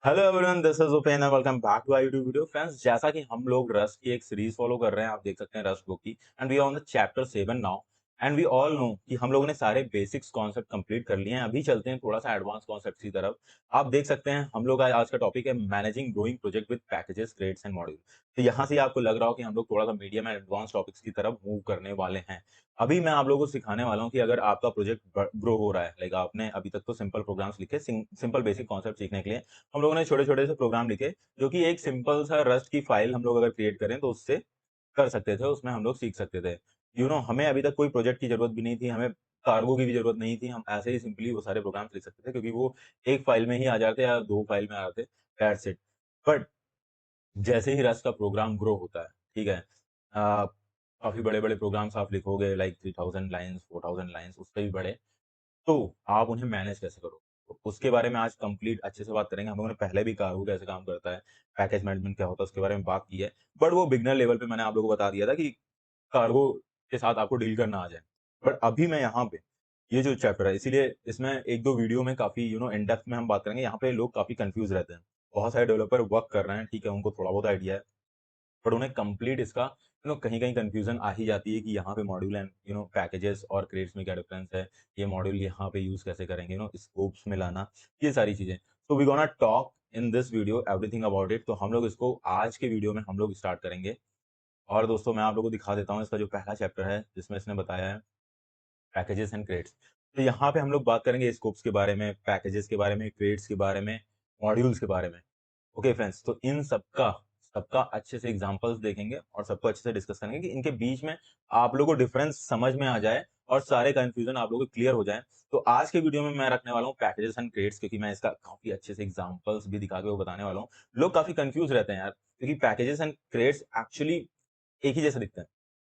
Hello everyone, this is Upen and welcome back to our YouTube video. Friends, जैसा कि हम लोग रस्ट की एक सीरीज फॉलो कर रहे हैं, आप देख सकते हैं रस्ट बुक की, and we are on the chapter 7 now. And we all know कि हम लोगों ने सारे बेसिक्स कॉन्सेप्ट कंप्लीट कर लिए हैं। अभी चलते हैं थोड़ा सा एडवांस कॉन्सेप्ट की तरफ। आप देख सकते हैं हम लोग आज का टॉपिक है managing growing project with packages, grades and module. तो यहाँ से आपको लग रहा हो कि हम लोग थोड़ा सा मीडियम एंड एडवांस टॉपिक्स की तरफ मूव करने वाले हैं। अभी मैं आप लोगों को सिखाने वाला हूँ कि अगर आपका प्रोजेक्ट ग्रो हो रहा है, लाइक आपने अभी तक तो सिंपल प्रोग्राम्स लिखे, सिंपल बेसिक कॉन्सेप्ट सीखने के लिए हम लोगों ने छोटे-छोटे से प्रोग्राम लिखे, जो कि एक सिंपल सा रस्ट की फाइल हम लोग अगर क्रिएट करें तो उससे कर सकते थे, उसमें हम लोग सीख सकते थे। हमें अभी तक कोई प्रोजेक्ट की ज़रूरत भी नहीं थी, हमें कार्गो की भी ज़रूरत नहीं थी, हम ऐसे ही सिंपली वो सारे प्रोग्राम्स लिख सकते थे क्योंकि वो एक फाइल में ही आ जाते या 2 फाइल में आ जाते, दैट्स इट। बट जैसे ही रस्ट का प्रोग्राम ग्रो होता है, ठीक है? काफ़ी बड़े-बड़े प्रोग्राम्स आप लिखोगे लाइक 3000 लाइन्स, 4000 लाइन्स, उससे भी बड़े, तो आप उन्हें मैनेज कैसे करोगे? तो उसके बारे में आज कंप्लीट अच्छे से बात करेंगे। हम लोगों ने पहले भी कार्गो कैसे काम करता है, पैकेज मैनेजमेंट क्या होता है, उसके बारे में बात की है। बट वो बिगिनर लेवल पे मैंने आप लोगों को बता दिया था कि कार्गो के साथ आपको डील करना आ जाए। बट अभी मैं यहाँ पे ये जो चैप्टर है, इसीलिए इसमें 1-2 वीडियो में काफ़ी इन डेप्थ में हम बात करेंगे। यहाँ पे लोग काफ़ी कन्फ्यूज़ रहते हैं। बहुत सारे डेवलपर वर्क कर रहे हैं, ठीक है, उनको थोड़ा बहुत आइडिया है। बट उन्हें कंप्लीट इसका कहीं-कहीं कन्फ्यूज़न आ ही जाती है कि यहाँ पे मॉड्यूल एंड पैकेजेस और क्रेड्स में क्या डिफरेंस है, ये मॉड्यूल यहाँ पे यूज़ कैसे करेंगे, स्कोप्स में लाना, ये सारी चीज़ें। तो we gonna talk in this video everything about it. तो हम लोग इसको आज के वीडियो में हम लोग स्टार्ट करेंगे। और दोस्तों मैं आप लोगों को दिखा देता हूँ इसका जो पहला चैप्टर है, जिसमें इसने बताया है पैकेजेस एंड क्रेड्स। तो यहाँ पे हम लोग बात करेंगे स्कोप्स के बारे में, पैकेजेस के बारे में, क्रेड्स के बारे में, मॉड्यूल्स के बारे में। ओके फ्रेंड्स, तो इन सबका सबका अच्छे से एग्जांपल्स देखेंगे और सबको अच्छे से डिस्कस करेंगे कि इनके बीच में आप लोगों को डिफरेंस समझ में आ जाए और सारे कंफ्यूजन आप लोगों को क्लियर हो जाए। तो आज के वीडियो में मैं रखने वाला हूँ पैकेजेस एंड क्रेड्स, क्योंकि मैं इसका काफी अच्छे से एग्जांपल्स भी दिखा के वो बताने वाला हूँ। लोग काफी कंफ्यूज रहते हैं यार, क्योंकि पैकेजेस एंड क्रेड्स एक्चुअली एक ही जैसे दिखते हैं।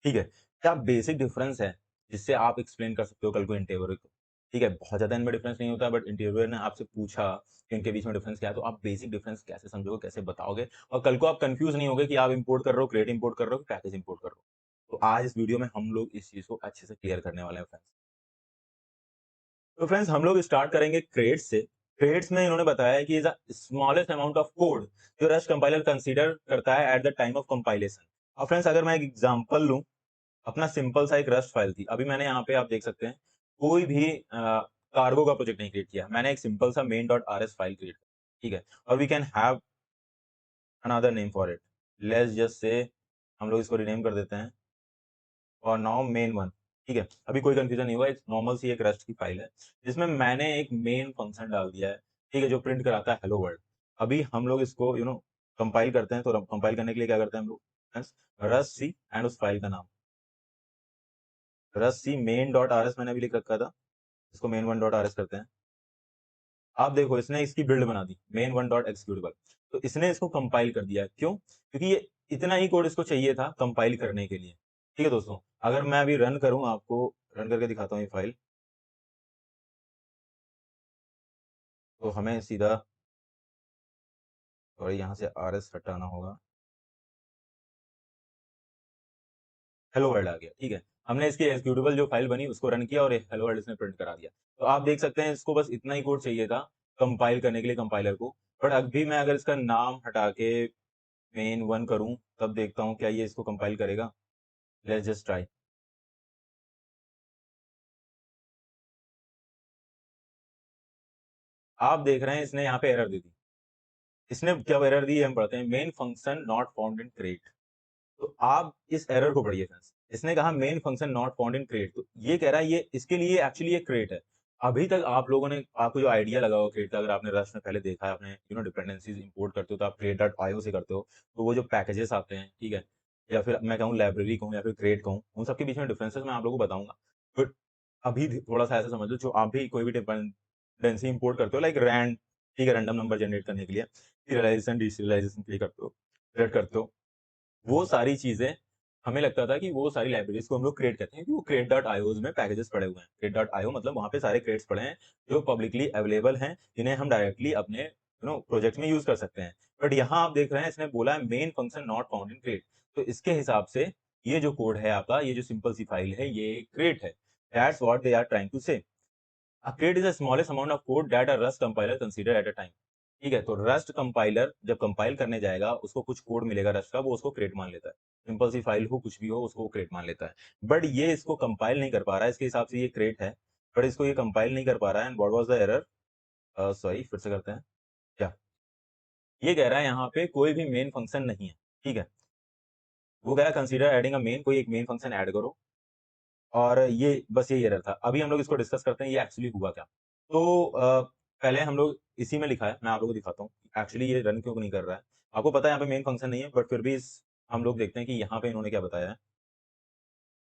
ठीक है, क्या बेसिक डिफरेंस है जिससे आप एक्सप्लेन कर सकते हो कल को इंटरव्यूअर को? ठीक है, बहुत ज़्यादा इनमें डिफरेंस नहीं होता, बट इंटरव्यूअर ने आपसे पूछा कि इनके बीच में डिफरेंस क्या है, तो आप बेसिक डिफरेंस कैसे समझोगे, कैसे बताओगे? और कल को आप कन्फ्यूज़ नहीं होगे कि आप इम्पोर्ट कर रहे हो, क्रेडिट इम्पोर्ट कर रहे हो कि पैकेज इम्पोर्ट कर रहे हो। तो आज इस वीडियो में हम लोग इस चीज़ को अच्छे से क्लियर करने वाले हैं फ्रेंड्स। तो फ्रेंड्स हम लोग स्टार्ट करेंगे क्रेड्स से। क्रेड्स में इन्होंने बताया है कि is the smallest amount of code जो रस्ट कंपाइलर कंसीडर करता है at the time of compilation. और फ्रेंड्स अगर मैं एक एग्जांपल लूं, अपना सिंपल सा एक रस्ट फाइल थी। अभी मैंने यहाँ पे आप देख सकते हैं कोई भी कार्गो का प्रोजेक्ट नहीं क्रिएट किया। मैंने एक सिंपल सा main.rs फाइल क्रिएट की, ठीक है? और we can have another name for it. Let's just say हम लोग इसको रीनेम कर देते हैं और नाउ मेन वन। ठीक है? अभी कोई कंफ्यूजन नहीं हुआ, एक नॉर्मल सी एक रस्ट की फाइल है, जिसमें मैंने एक मेन फंक्शन डाल दिया है, ठीक है? जो प्रिंट कराता है हेलो वर्ल्ड। अभी हम लोग इसको कंपाइल करते हैं, तो कंपाइल करने के लिए क्या करते हैं हम लोग? बस रस्ट सी एंड उस फाइल का नाम रस्ट सी main.rs मैंने अभी लिख रखा था, इसको main1.rs करते हैं। आप देखो इसने इसकी बिल्ड बना दी main1.executable। तो इसने इसको कंपाइल कर दिया। क्यों? क्योंकि ये इतना ही कोड इसको चाहिए था कंपाइल करने के लिए। ठीक है दोस्तों, अगर मैं अभी रन करूं, आपको रन करके दिखाता हूँ ये फाइल, तो हमें सीधा और यहाँ से RS हटाना होगा। हेलो वर्ल्ड आ गया, ठीक है? हमने इसकी एग्जीक्यूटेबल जो फाइल बनी उसको रन किया और हेलो वर्ल्ड इसने प्रिंट करा दिया। तो आप देख सकते हैं इसको बस इतना ही कोड चाहिए था कंपाइल करने के लिए कंपाइलर को। बट अभी मैं अगर इसका नाम हटा के मेन वन करूं, तब देखता हूं क्या ये इसको कंपाइल करेगा। Let's just try. आप देख रहे हैं इसने यहाँ पे एरर दे दी। इसने क्या एरर दी है हम पढ़ते हैं, main function not found in crate. तो आप इस एरर को पढ़िए फ्रेंड्स। इसने कहा main function not found in crate, तो ये कह रहा है ये इसके लिए एक्चुअली ये क्रेट है। अभी तक आप लोगों ने आपको जो आइडिया लगा होगा क्रेट का, अगर आपने रस्ट में पहले देखा है, आपने डिपेंडेंसीज इंपोर्ट करते हो तो आप create.io से करते हो। तो वो जो पैकेजेस आते हैं, ठीक है, या फिर मैं कहूँ लाइब्रेरी कहूँ या फिर क्रेट कहूँ, उन सबके बीच में डिफरेंसेस मैं आप लोगों को बताऊंगा। बट अभी थोड़ा सा ऐसा समझ लो, जो आप भी कोई भी डिपेंडेंसी इंपोर्ट करते हो लाइक रैंड, ठीक है, रैंडम नंबर जनरेट करने के लिए, सीरियलाइजेशन डीसीरियलाइजेशन के लिए करते हो, create करते हो, वो सारी चीज़ें हमें लगता था कि वो सारी लाइब्रेरीज़ को हम लोग क्रिएट करते हैं कि वो create.ios में पैकेजेस पड़े हुए हैं। create.io मतलब वहाँ पे सारे क्रेट्स पड़े हैं, जो पब्लिकली अवेलेबल हैं, जिन्हें हम डायरेक्टली अपने प्रोजेक्ट में यूज़ कर सकते हैं। बट यहाँ आप देख रहे हैं इसने बोला है main function not found in crate. तो इसके हिसाब से ये जो कोड है आपका, ये जो सिंपल सी फाइल है, ये क्रेट है। That's what they are trying to say. A crate is the smallest amount of code that a Rust compiler consider at a time। ठीक है, तो रस्ट कंपाइलर जब कंपाइल करने जाएगा, उसको कुछ कोड मिलेगा रस्ट का, वो उसको क्रिएट मान लेता है। सिंपल सी फाइल हो, कुछ भी हो, उसको क्रिएट मान लेता है। बट ये इसको कंपाइल नहीं कर पा रहा है, इसके हिसाब से ये क्रिएट है, बट इसको ये कंपाइल नहीं कर पा रहा है। And what was the error? Sorry, फिर से करते हैं। क्या ये कह रहा है यहाँ पे कोई भी मेन फंक्शन नहीं है, ठीक है। वो कह रहा है कंसीडर एडिंग अ मेन, कोई एक मेन फंक्शन ऐड करो। और ये बस यही एरर था। अभी हम लोग इसको डिस्कस करते हैं ये एक्चुअली हुआ क्या। तो पहले हम लोग इसी में लिखा है, मैं आप लोगों को दिखाता हूँ एक्चुअली ये रन क्यों नहीं कर रहा है। आपको पता है यहाँ पे मेन फंक्शन नहीं है, बट फिर भी हम लोग देखते हैं कि यहाँ पे इन्होंने क्या बताया है।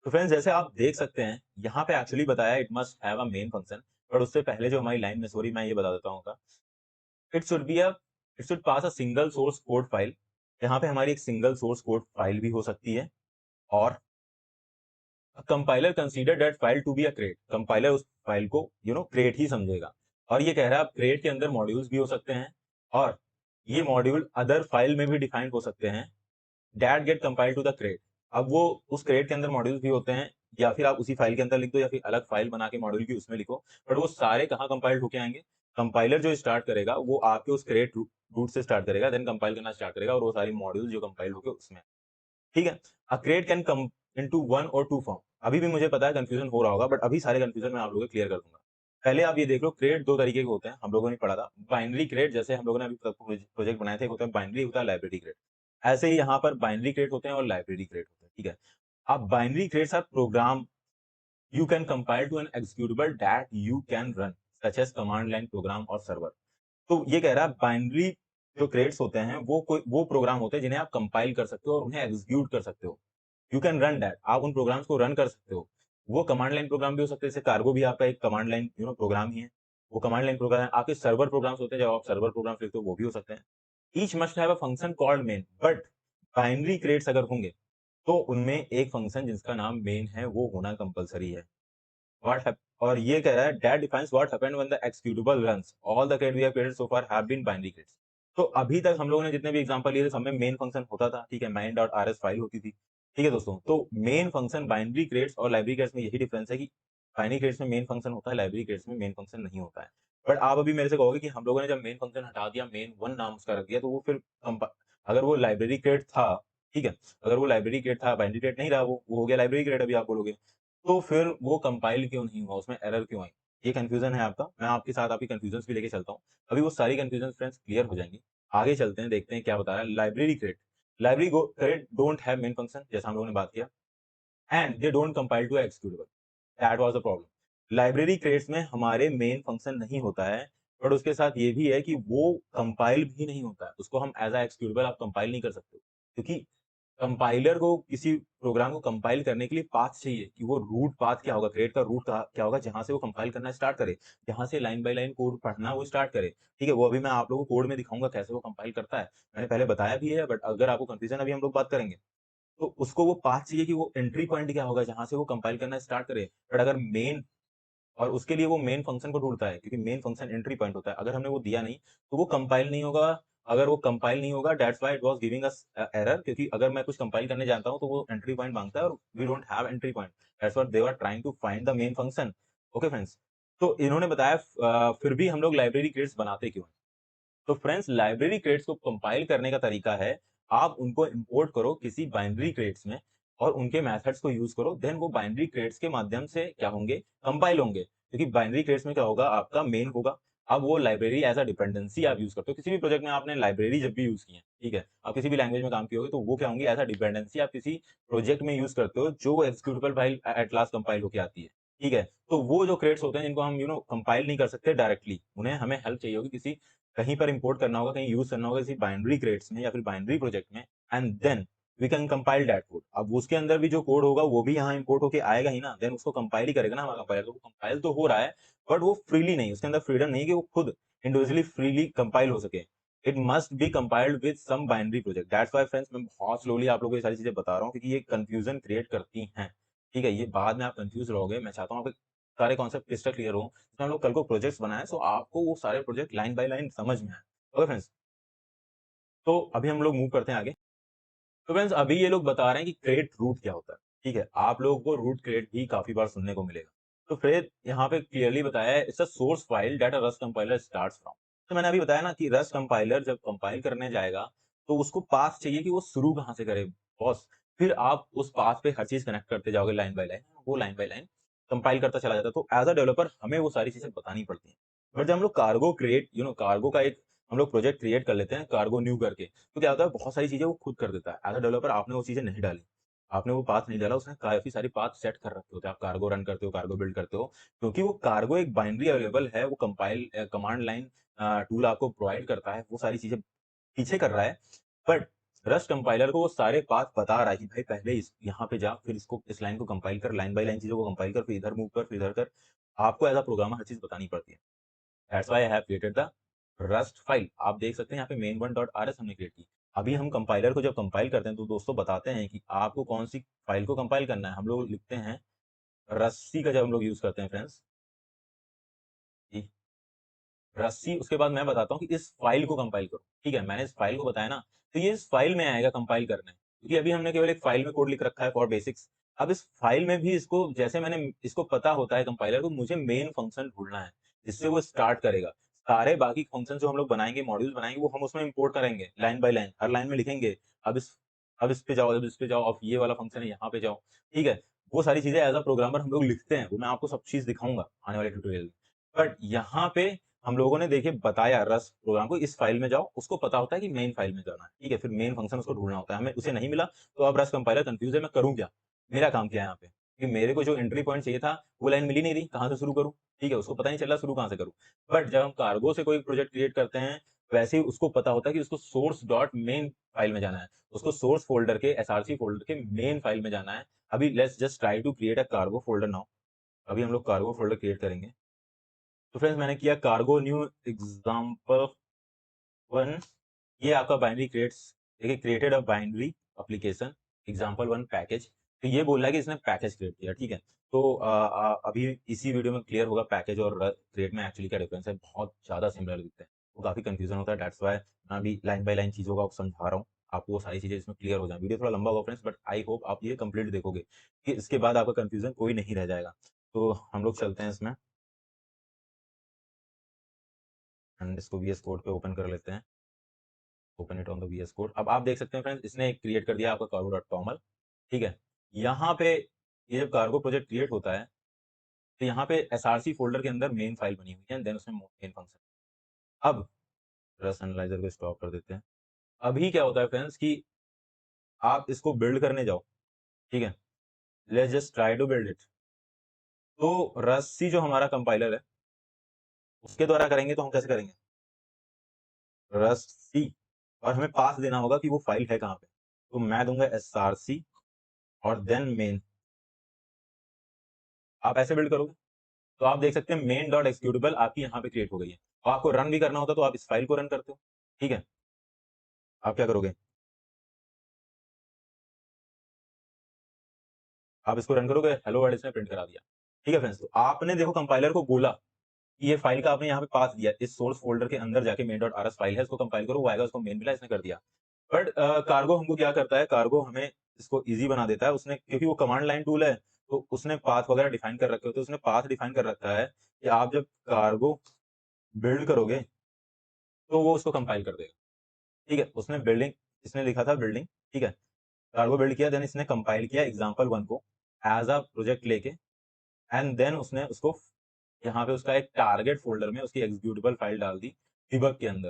तो फ्रेंड्स, जैसे आप देख सकते हैं यहाँ पे एक्चुअली बताया it must have a main function. But उससे पहले जो हमारी लाइन में, सॉरी मैं ये बता देता हूँ, it should be a it should pass a single source code file. यहाँ पे हमारी एक सिंगल सोर्स कोड फाइल भी हो सकती है। और compiler consider that file to be a crate, compiler उस फाइल को क्रेट ही समझेगा। और ये कह रहा है अब क्रेट के अंदर मॉड्यूल्स भी हो सकते हैं, और ये मॉड्यूल अदर फाइल में भी डिफाइंड हो सकते हैं that get compiled to the crate. अब वो उस क्रेट के अंदर मॉड्यूल्स भी होते हैं, या फिर आप उसी फाइल के अंदर लिख दो, या फिर अलग फाइल बना के मॉड्यूल की उसमें लिखो, बट वो सारे कहाँ कंपाइल्ड होके आएंगे। कंपाइलर जो स्टार्ट करेगा वो आपके उस क्रेट रूट से स्टार्ट करेगा, देन कंपाइल करना स्टार्ट करेगा, और वो सारी मॉड्यूल जो कंपाइल होके उसमें, ठीक है। A crate can come into one or two form. अभी भी मुझे पता है कंफ्यूजन हो रहा होगा, बट अभी सारे कंफ्यूजन मैं आप लोगों को क्लियर कर दूंगा। पहले आप ये देख लो, क्रेट दो तरीके के होते हैं, हम लोगों ने पढ़ा था। बाइनरी क्रेट, जैसे हम लोगों ने अभी तक प्रोजेक्ट बनाए थे, एक होता है बाइनरी, होता है लाइब्रेरी क्रेट। ऐसे ही यहाँ पर बाइनरी क्रेट होते हैं और लाइब्रेरी क्रेट होते हैं, ठीक है। अब binary crates are program you can compile to an executable that you can run such as command line program और server। तो ये कह रहा है बाइनरी जो क्रेट्स होते हैं वो प्रोग्राम होते हैं जिन्हें आप कंपाइल कर सकते हो और उन्हें एग्जीक्यूट कर सकते हो। यू कैन रन दैट, आप उन प्रोग्राम्स को रन कर सकते हो। वो कमांड लाइन प्रोग्राम भी हो सकते हैं, जैसे कार्गो भी आपका एक कमांड लाइन प्रोग्राम ही है। वो कमांड लाइन प्रोग्राम है। आपके सर्वर प्रोग्राम्स होते हैं, जब आप सर्वर प्रोग्राम लिखते हो वो भी हो सकते हैं। Each must have a function called main, but binary crates अगर होंगे तो उनमें एक फंक्शन जिसका नाम मेन है वो होना कंपलसरी है। What hap और ये कह रहा है that defines what happened when the executable runs all the code we have created so far have been binary crates। तो अभी तक हम लोगों ने जितने भी एग्जांपल लिए थे सब में मेन फंक्शन होता था, ठीक है, main.rs फाइल होती थी, ठीक है दोस्तों। तो मेन फंक्शन बाइनरी क्रेट्स और लाइब्रेरी क्रेट्स में यही डिफरेंस है कि बाइनरी क्रेट्स में मेन फंक्शन होता है, लाइब्रेरी क्रेट्स में मेन फंक्शन नहीं होता है। बट आप अभी मेरे से कहोगे कि हम लोगों ने जब मेन फंक्शन हटा दिया, मेन वन नाम उसका रख दिया, तो वो फिर अगर वो लाइब्रेरी क्रेट था, ठीक है, अगर वो लाइब्रेरी क्रेट था, बाइनरी क्रेट नहीं रहा, वो हो गया लाइब्रेरी क्रेट, अभी आप बोलोगे तो फिर वो कंपाइल क्यों नहीं हुआ, उसमें एरर क्यों आई। ये कंफ्यूजन है आपका, मैं आपके साथ आपकी कंफ्यूजन भी लेके चलता हूँ। अभी वो सारी कंफ्यूजन फ्रेंड्स क्लियर हो जाएंगी। आगे चलते हैं, देखते हैं क्या बता रहा है library crate. Library crate don't have main function, जैसा हम लोगों ने बात किया, and they don't compile to executable. That was the problem. Library crates में हमारे मेन फंक्शन नहीं होता है, बट उसके साथ ये भी है कि वो कंपाइल भी नहीं होता है, उसको हम एज अ एक्जीक्यूटेबल आप कंपाइल नहीं कर सकते, क्योंकि कंपाइलर को किसी प्रोग्राम को कंपाइल करने के लिए पाथ चाहिए कि वो रूट पाथ क्या होगा, क्रेट का रूट क्या होगा, जहां से वो कंपाइल करना स्टार्ट करे, जहां से लाइन बाय लाइन कोड पढ़ना वो स्टार्ट करे, ठीक है। वो अभी मैं आप लोगों को कोड में दिखाऊंगा कैसे वो कंपाइल करता है, मैंने पहले बताया भी है, बट अगर आपको कंफ्यूजन, अभी हम लोग बात करेंगे, तो उसको वो पाथ चाहिए कि वो एंट्री पॉइंट क्या होगा जहां से वो कंपाइल करना स्टार्ट करे। बट अगर मेन, और उसके लिए वो मेन फंक्शन को ढूंढता है, क्योंकि मेन फंक्शन एंट्री पॉइंट होता है, अगर हमने वो दिया नहीं तो वो कंपाइल नहीं होगा। अगर वो कंपाइल नहीं होगा, that's why it was giving us error, क्योंकि अगर मैं कुछ कंपाइल करने जानता हूं तो वो एंट्री पॉइंट मांगता है, और we don't have entry point, that's what they are trying to find the main function. Okay friends, तो इन्होंने बताया फिर भी हम लोग लाइब्रेरी क्रेट्स बनाते क्यों हैं। तो फ्रेंड्स, लाइब्रेरी क्रेट्स को कंपाइल करने का तरीका है, आप उनको इंपोर्ट करो किसी बाइनरी क्रेट्स में, और उनके मेथड्स को यूज करो, देन वो बाइनरी क्रेट्स के माध्यम से क्या होंगे, कंपाइल होंगे। क्योंकि बाइनरी क्रेट्स में क्या होगा, आपका मेन होगा। अब वो लाइब्रेरी एज अ डिपेंडेंसी आप यूज करते हो, किसी भी प्रोजेक्ट में आपने लाइब्रेरी जब भी यूज की है, ठीक है, आप किसी भी लैंग्वेज में काम किए होगे, तो वो क्या होंगे, एज अ डिपेंडेंसी आप किसी प्रोजेक्ट में यूज करते हो, जो executable file at last compile होकर आती है, ठीक है। तो वो जो क्रेट्स होते हैं जिनको हम कंपाइल नहीं कर सकते डायरेक्टली, उन्हें हमें हेल्प चाहिए होगी किसी, कहीं पर इंपोर्ट करना होगा, कहीं यूज करना होगा किसी बाइनरी क्रेट्स में या फिर बाइनरी प्रोजेक्ट में, and then we can compile that code. अब उसके अंदर भी जो कोड होगा वो भी यहाँ इंपोर्ट होके आएगा ही ना, देन उसको कंपाइल ही करेगा ना हमारा कंपाइलर। तो वो कंपाइल तो हो रहा है, बट वो फ्रीली नहीं, उसके अंदर फ्रीडम नहीं कि वो खुद इंडिविजुअली फ्रीली कंपाइल हो सके। It must be compiled with some binary project. That's why friends, मैं बहुत स्लोली आप लोगों को ये सारी चीजें बता रहा हूँ, क्योंकि ये कंफ्यूजन क्रिएट करती हैं, ठीक है। ये बाद में आप कंफ्यूज रहोगे, मैं चाहता हूँ आप सारे कॉन्सेप्ट क्रिस्टल क्लियर हो, तो हम लोग कल को प्रोजेक्ट्स बनाए, सो आपको वो सारे प्रोजेक्ट लाइन बाय लाइन समझ में आए। ओके फ्रेंड्स, तो अभी हम लोग मूव करते हैं आगे। तो फ्रेंड्स, अभी ये लोग बता रहे हैं कि क्रेट रूट क्या होता है, ठीक है। आप लोगों को रूट क्रेट भी काफी बार सुनने को मिलेगा। तो फिर यहाँ पे क्लियरली बताया है, it's a source file that a rust compiler starts from. तो मैंने अभी बताया ना कि रस्ट कंपाइलर जब कंपाइल करने जाएगा, तो उसको पाथ चाहिए कि वो शुरू कहाँ से करे बॉस। फिर आप उस पाथ पे हर चीज़ कनेक्ट करते जाओगे लाइन बाय लाइन, वो लाइन बाय लाइन कंपाइल करता चला जाता है। तो एज़ अ डेवलपर हमें वो सारी चीज़ें बतानी पड़ती हैं। बट जब हम लोग कार्गो क्रिएट कार्गो का एक हम लोग प्रोजेक्ट क्रिएट कर लेते हैं कार्गो न्यू करके, तो क्या होता है बहुत सारी चीज़ें वो खुद कर देता है। एज़ अ डेवलपर आपने वो चीज़ें नहीं डाली, आपने वो पाथ नहीं डाला, उसने काफ़ी सारी पाथ सेट कर रखे होते हैं। आप कार्गो रन करते हो, कार्गो बिल्ड करते हो, क्योंकि वो कार्गो एक बाइनरी अवेलेबल है, वो कमांड लाइन टूल आपको प्रोवाइड करता है, वो सारी चीज़ें पीछे कर रहा है। बट रस्ट कंपाइलर को वो सारे पाथ बता रहा है कि भाई पहले इस यहाँ पे जा, फिर इसको इस लाइन को कंपाइल कर, लाइन बाय लाइन चीज़ों को कंपाइल कर, फिर इधर मूव कर, फिर इधर कर। आपको एज़ अ प्रोग्रामर हर चीज़ बतानी पड़ती है। That's why I have created the rust file. आप देख सकते हैं यहाँ पे main1.rs हमने क्रिएट की। अभी हम कंपाइलर को जब कंपाइल करते हैं तो दोस्तों बताते हैं कि आपको कौन-सी फाइल को कंपाइल करना है। हम लोग लिखते हैं रस्सी का जब हम लोग यूज़ करते हैं फ्रेंड्स, रस्सी उसके बाद मैं बताता हूँ कि इस फाइल को कंपाइल करो। ठीक है, मैंने इस फाइल को बताया ना, तो ये इस फाइल में आएगा कंपाइल करने। क्योंकि अभी हमने केवल एक फाइल में कोड लिख रखा है फॉर बेसिक्स। अब इस फाइल में भी इसको जैसे मैंने इसको पता होता है कंपाइलर को मुझे मेन फंक्शन ढूँढना है, जिससे वो स्टार्ट करेगा। सारे बाकी फंक्शन जो हम लोग बनाएँगे, मॉड्यूल्स बनाएँगे, वो हम उसमें इम्पोर्ट करेंगे line by line. Her line में लिखेंगे, अब इस पे जाओ, अब इस पे जाओ, अब ये वाला फंक्शन है यहाँ पे जाओ। ठीक है? वो सारी चीज़ें एज़ अ प्रोग्रामर हम लोग लिखते हैं, वो मैं आपको सब चीज़ दिखाऊँगा आने वाले ट्यूटोरियल में। बट यहाँ पे हम लोगों ने देखिए बताया रस्ट प्रोग्राम को इस फाइल में जाओ, उसको पता होता है कि मेन फाइल में जाना है, ठीक है? फिर मेन फंक्शन उसको ढूँढना होता है, हमें उसे नहीं मिला तो अब रस्ट कंपाइलर कन्फ्यूज़ है मैं करूँ क्या? मेरा काम क्या है यहाँ पे? कि मेरे को जो एंट्री पॉइंट चाहिए था, वो लाइन मिल ही नहीं रही, कहाँ से शुरू करूँ? ठीक है, उसको पता नहीं चल रहा शुरू कहाँ से करूँ? बट जब हम कार्गो से कोई प्रोजेक्ट क्रिएट करते हैं, वैसे ही उसको पता होता है कि उसको सोर्स डॉट मेन फाइल में जाना है। उसको सोर्स फ़ोल्डर के एसआरसी फ़ोल्डर के मेन फाइल में जाना है। अभी let's just try to create a cargo folder now. अभी हम लोग कार्गो फ़ोल्डर क्रिएट करेंगे। तो फ्रेंड्स मैंने किया कार्गो न्यू एग्जाम्पल 1। ये आपका बाइनरी देखिए created a binary application example 1 package. तो ये बोल रहा है कि इसने पैकेज क्रिएट किया, ठीक है? तो अभी इसी वीडियो में क्लियर होगा पैकेज और क्रिएट में एक्चुअली क्या डिफरेंस है। बहुत ज़्यादा सिमिलर दिखते हैं, वो काफ़ी कंफ्यूजन होता है। दैट्स व्हाई मैं अभी लाइन बाय लाइन चीज़ों को आपको समझा रहा हूँ। आपको वो सारी चीज़ें इसमें क्लियर हो जाए। वीडियो थोड़ा लंबा होगा फ्रेंड्स, बट आई होप आप ये कंप्लीट देखोगे कि इसके बाद आपका कंफ्यूजन कोई नहीं रह जाएगा। तो हम लोग चलते हैं इसमें एंड इसको वीएस कोड पे ओपन कर लेते हैं। Open it on the VS code. अब आप देख सकते हैं फ्रेंड्स इसने क्रिएट कर दिया आपका कार्गो.toml, ठीक है? यहाँ पे ये जब कार्गो प्रोजेक्ट क्रिएट होता है, तो यहाँ पे एसआरसी फ़ोल्डर के अंदर मेन फाइल बनी हुई है एंड देन उसमें मेन फंक्शन। अब रस्ट एनालाइज़र को स्टॉप कर देते हैं। अभी क्या होता है फ्रेंड्स कि आप इसको बिल्ड करने जाओ, ठीक है? Let's just try to build it. तो रस्सी जो हमारा कंपाइलर है, उसके द्वारा करेंगे तो हम कैसे करेंगे? रस्सी और हमें पास देना होगा कि वो फाइल है कहाँ पे। तो मैं दूँगा एसआरसी और देन मेन। आप ऐसे बिल्ड करोगे? तो आप देख सकते हैं मेन डॉट एक्जीक्यूटेबल आपकी यहाँ पे क्रिएट हो गई है। और आपको रन भी करना होता है तो आप इस फाइल को रन करते हो, ठीक है? आप क्या करोगे? आप इसको रन करोगे, हेलो वर्ल्ड इसने प्रिंट करा दिया। ठीक है फ्रेंड्स, तो आपने देखो कंपाइलर को बोला कि ये फाइल का आपने यहाँ पे पाथ दिया, इस सोर्स फ़ोल्डर के अंदर जाके main.rs फाइल है, इसको कंपाइल करो, वो आएगा, उसको मेन मिला, इसने कर दिया। बट कार्गो हमको क्या करता है, कार्गो हमें इसको ईज़ी बना देता है। उसने क्योंकि वो कमांड लाइन टूल है, तो उसने पाथ वगैरह डिफाइन कर रखे होते हैं। उसने पाथ डिफाइन कर रखा है कि आप जब कार्गो बिल्ड करोगे, तो वो उसको कंपाइल कर देगा। ठीक है? उसने बिल्डिंग इसने लिखा था बिल्डिंग, ठीक है? कार्गो बिल्ड किया, देन इसने कंपाइल किया एग्जाम्पल 1 को एज़ अ प्रोजेक्ट लेके एंड देन उसने उसको यहाँ पे उसका एक टारगेट फ़ोल्डर में उसकी एग्जीक्यूटेबल फाइल डाल दी डिबग के अंदर।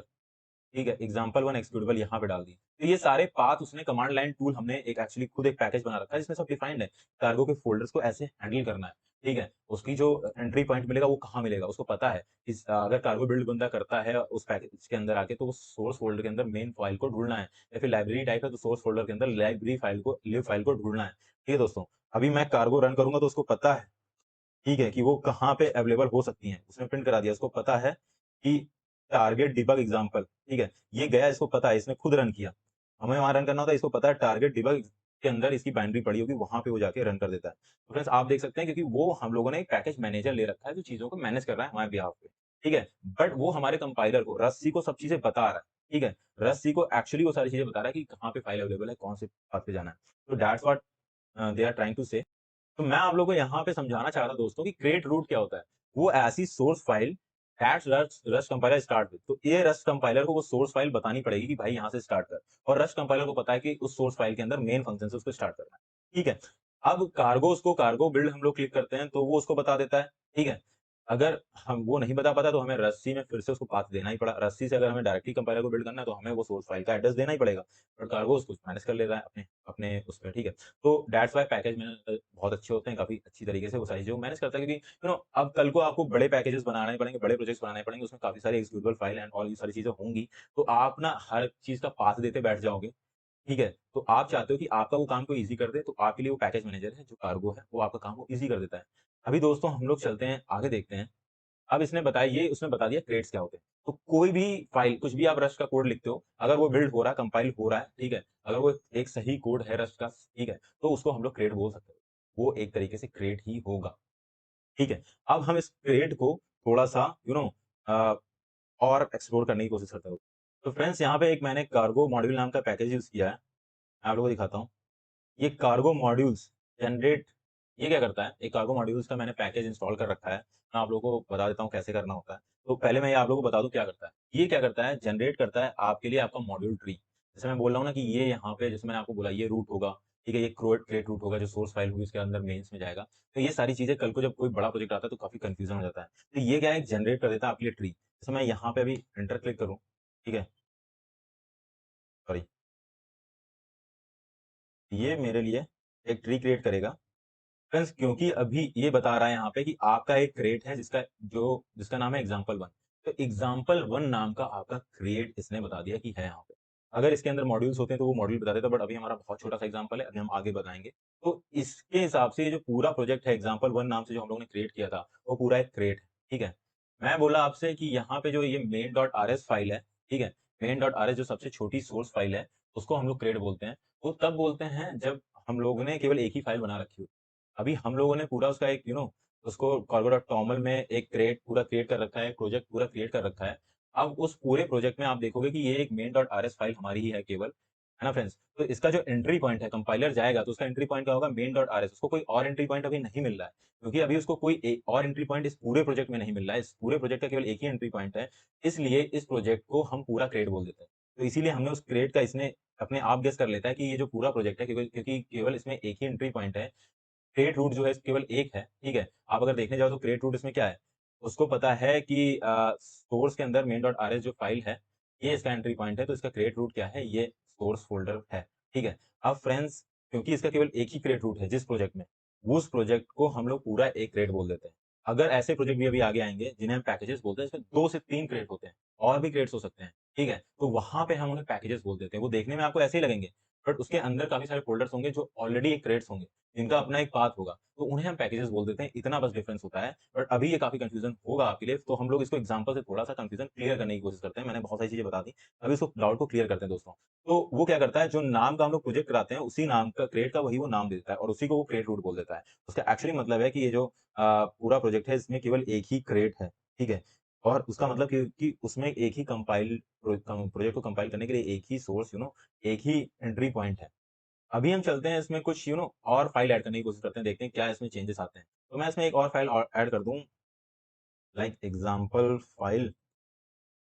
ठीक है? एग्जाम्पल 1 एक्जीक्यूटेबल यहाँ पे डाल दी। तो ये सारे पाथ उसने कमांड लाइन टूल हमने एक एक्चुअली खुद एक पैकेज बना रखा है जिसमें सब डिफाइंड है। कार्गो के फ़ोल्डर्स को ऐसे हैंडल करना है। ठीक है? उसकी जो एंट्री पॉइंट मिलेगा वो कहाँ मिलेगा उसको पता है। अगर कार्गो बिल्ड बंदा करता है उस पैकेज के अंदर आके तो वो सोर्स फ़ोल्डर के अंदर मेन फाइल को ढूँढना है या फिर लाइब्रेरी टाइप है तो सोर्स फ़ोल्डर के अंदर लाइब्रेरी फाइल को लिब फाइल को ढूँढना है। ठीक है दोस्तों? अभी मैं कार्गो रन करूँगा तो उसको पता है, ठीक है, कि वो कहाँ पे अवेलेबल हो सकती हैं। उसने प्रिंट करा दिया, उसको पता है कि टारगेट डिबग एग्जाम्पल, ठीक है? ये गया इसको पता है, इसने खुद रन किया। हमें वहाँ रन करना होता है, इसको पता है टारगेट डिबग के अंदर इसकी बाइनरी पड़ी होगी, वहाँ पे वो जाके रन कर देता है। तो फ्रेंड्स आप देख सकते हैं क्योंकि वो हम लोगों ने एक पैकेज मैनेजर ले रखा है जो चीज़ों को मैनेज कर रहा है हमारे बिहाफ पे, ठीक है? बट वो हमारे कंपाइलर को रस्सी को सब चीज़ें बता रहा है, ठीक है? रस्सी को एक्चुअली वो सारी चीज़ें बता रहा है कि कहाँ पे फाइल अवेलेबल है, कौन से पाथ पे जाना है। तो that's what they are trying to say. तो मैं आप लोगों को यहाँ पे समझाना चाह रहा था दोस्तों कि क्रिएट रूट क्या होता है। वो ऐसी source file that's rust compiler start with. तो ये रस्ट कंपाइलर को वो सोर्स फाइल बतानी पड़ेगी कि भाई यहाँ से स्टार्ट कर, और रस्ट कंपाइलर को पता है कि उस सोर्स फाइल के अंदर मेन फंक्शन से उसको स्टार्ट करना है। ठीक है, अब कार्गो, उसको कार्गो बिल्ड हम लोग क्लिक करते हैं तो वो उसको बता देता है। ठीक है, अगर हम वो नहीं बता पाता तो हमें रस्सी में फिर से उसको पाथ देना ही पड़ा। रस्सी से अगर हमें डायरेक्टली कंपाइलर को बिल्ड करना है तो हमें वो सोर्स फाइल का एड्रेस देना ही पड़ेगा, और कार्गो उसको मैनेज कर लेता है अपने अपने उस पर। ठीक है, तो दैट्स व्हाई पैकेज मैनेजर बहुत अच्छे होते हैं, काफी अच्छी तरीके से वो सारी चीजें मैनेज करता है, क्योंकि अब कल को आपको बड़े पैकेजेस बनाने पड़ेंगे, बड़े प्रोजेक्ट्स बनाने पड़ेंगे, उसमें काफी सारी एक्जीक्यूटेबल फाइल एंड ऑल ये सारी चीजें होंगी, तो आप ना हर चीज का पाथ देते बैठ जाओगे। ठीक है, तो आप चाहते हो कि आपका वो काम को ईज़ी कर दे, तो आपके लिए वो पैकेज मैनेजर है, जो कार्गो है, वो आपका काम को ईज़ी कर देता है। अभी दोस्तों हम लोग चलते हैं, आगे देखते हैं। अब इसने बताया, ये उसने बता दिया क्रेट्स क्या होते हैं। तो कोई भी फाइल, कुछ भी आप रस्ट का कोड लिखते हो, अगर वो बिल्ड हो रहा है, कंपाइल हो रहा है, ठीक है, अगर वो एक सही कोड है रस्ट का, ठीक है, तो उसको हम लोग क्रेट बोल सकते हैं। वो एक तरीके से क्रेट ही होगा। ठीक है, अब हम इस क्रेट को थोड़ा-सा अ, और एक्सप्लोर करने की कोशिश करते हैं। तो फ्रेंड्स यहाँ पे एक मैंने कार्गो मॉड्यूल नाम का पैकेज यूज़ किया है। मैं आप लोगों को दिखाता हूँ। ये कार्गो मॉड्यूल्स जनरेट, ये क्या करता है, एक कार्गो मॉड्यूल्स का मैंने पैकेज इंस्टॉल कर रखा है। मैं आप लोगों को बता देता हूँ कैसे करना होता है। तो पहले मैं ये आप लोगों को बता दूँ क्या करता है। ये क्या करता है, जनरेट करता है आपके लिए आपका मॉड्यूल ट्री। जैसे मैं बोल रहा हूँ ना कि ये यहाँ पे, जैसे मैंने आपको बोला, ये रूट होगा, ठीक है, ये क्रिएट रूट होगा जो सोर्स फाइल होगी, इसके अंदर मेन्स में जाएगा। तो ये सारी चीज़ें कल को जब कोई बड़ा प्रोजेक्ट आता है तो काफ़ी कन्फ्यूज़न हो जाता है। तो ये क्या है, जनरेट कर देता है आपके लिए ट्री। जैसे मैं यहाँ पे अभी एंटर क्लिक करूँ, ठीक है, सॉरी, ये मेरे लिए एक ट्री क्रिएट करेगा। फ्रेंड्स, क्योंकि अभी ये बता रहा है यहाँ पे कि आपका एक क्रिएट है जिसका नाम है एग्जाम्पल वन। तो एग्जाम्पल वन नाम का आपका क्रिएट इसने बता दिया कि है यहाँ पे। अगर इसके अंदर मॉड्यूल्स होते हैं तो वो मॉड्यूल बता देता, बट अभी हमारा बहुत छोटा सा एग्जाम्पल है, अभी हम आगे बताएंगे। तो इसके हिसाब से ये जो पूरा प्रोजेक्ट है एग्जाम्पल वन नाम से जो हम लोगों ने क्रिएट किया था, वो पूरा एक क्रिएट है। ठीक है, मैं बोला आपसे कि यहाँ पे जो ये main dot R S file है, ठीक है, मेन डॉट आर एस जो सबसे छोटी सोर्स फाइल है, उसको हम लोग क्रिएट बोलते हैं। वो तब बोलते हैं जब हम लोगों ने केवल एक ही फाइल बना रखी हो। अभी हम लोगों ने पूरा उसका एक उसको कार्गो.toml में एक पूरा क्रिएट कर रखा है, प्रोजेक्ट पूरा क्रिएट कर रखा है। अब उस पूरे प्रोजेक्ट में आप देखोगे कि ये एक main.rs फाइल हमारी ही है केवल, है ना फ्रेंड्स? तो इसका जो एंट्री पॉइंट है, कंपाइलर जाएगा तो उसका एंट्री पॉइंट क्या होगा, main.rs। उसको कोई और एंट्री पॉइंट अभी नहीं मिल रहा है, क्योंकि अभी उसको कोई और एंट्री पॉइंट इस पूरे प्रोजेक्ट में नहीं मिल रहा है। इस पूरे प्रोजेक्ट का केवल एक ही एंट्री पॉइंट है, इसलिए इस प्रोजेक्ट को हम पूरा क्रिएट बोल देते हैं। तो इसीलिए हमने उस क्रिएट का, इसने अपने आप गेस कर लेता है कि ये जो पूरा प्रोजेक्ट है, क्योंकि केवल इसमें एक ही एंट्री पॉइंट है, क्रिएट रूट जो है केवल एक है, ठीक है? आप अगर देखने जाओ तो क्रिएट रूट इसमें क्या है? उसको पता है कि सोर्स के अंदर main.rs जो फाइल है, ये इसका एंट्री पॉइंट है, तो इसका क्रिएट रूट क्या है? ये सोर्स फ़ोल्डर है, ठीक है? अब फ्रेंड्स, क्योंकि इसका केवल एक ही क्रिएट रूट है जिस प्रोजेक्ट में, उस प्रोजेक्ट को हम लोग पूरा एक क्रिएट बोल देते हैं। अगर ऐसे प्रोजेक्ट भी अभी आगे आएँगे जिन्हें हम पैकेजेस बोलते हैं, इसमें 2 से 3 क्रिएट होते हैं, और भी क्रिएट्स हो सकते हैं, ठीक है? तो वहाँ पे हम उन्हें पैकेजेस बोल देते हैं। वो देखने में आपको ऐसे ही लगेंगे, बट उसके अंदर काफ़ी सारे फ़ोल्डर्स होंगे जो ऑलरेडी एक क्रिएट्स होंगे। इनका अपना एक पाथ होगा, तो उन्हें हम पैकेजेस बोल देते हैं, इतना बस डिफरेंस होता है। बट अभी ये काफ़ी कन्फ्यूज़न होगा आपके लिए, तो हम लोग इसको एग्ज़ाम्पल से थोड़ा-सा कन्फ्यूज़न क्लियर करने की कोशिश करते हैं। मैंने बहुत सारी चीज़ें बता दी, अभी इसको डाउट को क्लियर करते हैं दोस्तों। तो वो क्या करता है, जो नाम का हम लोग प्रोजेक्ट कराते हैं, उसी नाम का, क्रिएट का वही वो नाम दे देता है, और उसी को वो क्रिएट रूट बोल देता है। उसका एक्चुअली मतलब है कि ये जो पूरा प्रोजेक्ट है, इसमें केवल एक ही क्रिएट है, ठीक है? और उसका मतलब कि उसमें एक ही प्रोजेक्ट को कंपाइल करने के लिए एक ही सोर्स, एक ही एंट्री पॉइंट है। अभी हम चलते हैं इसमें कुछ और फाइल ऐड करने की कोशिश करते हैं, देखते हैं क्या इसमें चेंजेस आते हैं। तो मैं इसमें एक और फाइल और ऐड कर दूँ, like example file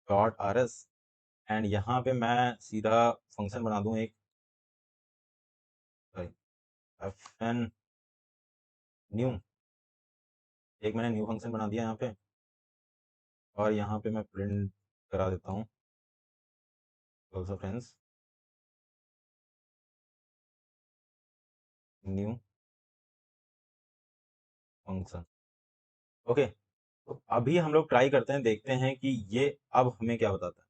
dot RS, and यहाँ पे मैं सीधा फंक्शन बना दूँ एक, सॉरी, एफएन न्यू, एक मैंने न्यू फंक्शन बना दिया यहाँ पे, और यहाँ पे मैं प्रिंट करा देता हूँ also friends, new function. Okay, तो अभी हम लोग ट्राई करते हैं, देखते हैं कि ये अब हमें क्या बताता है।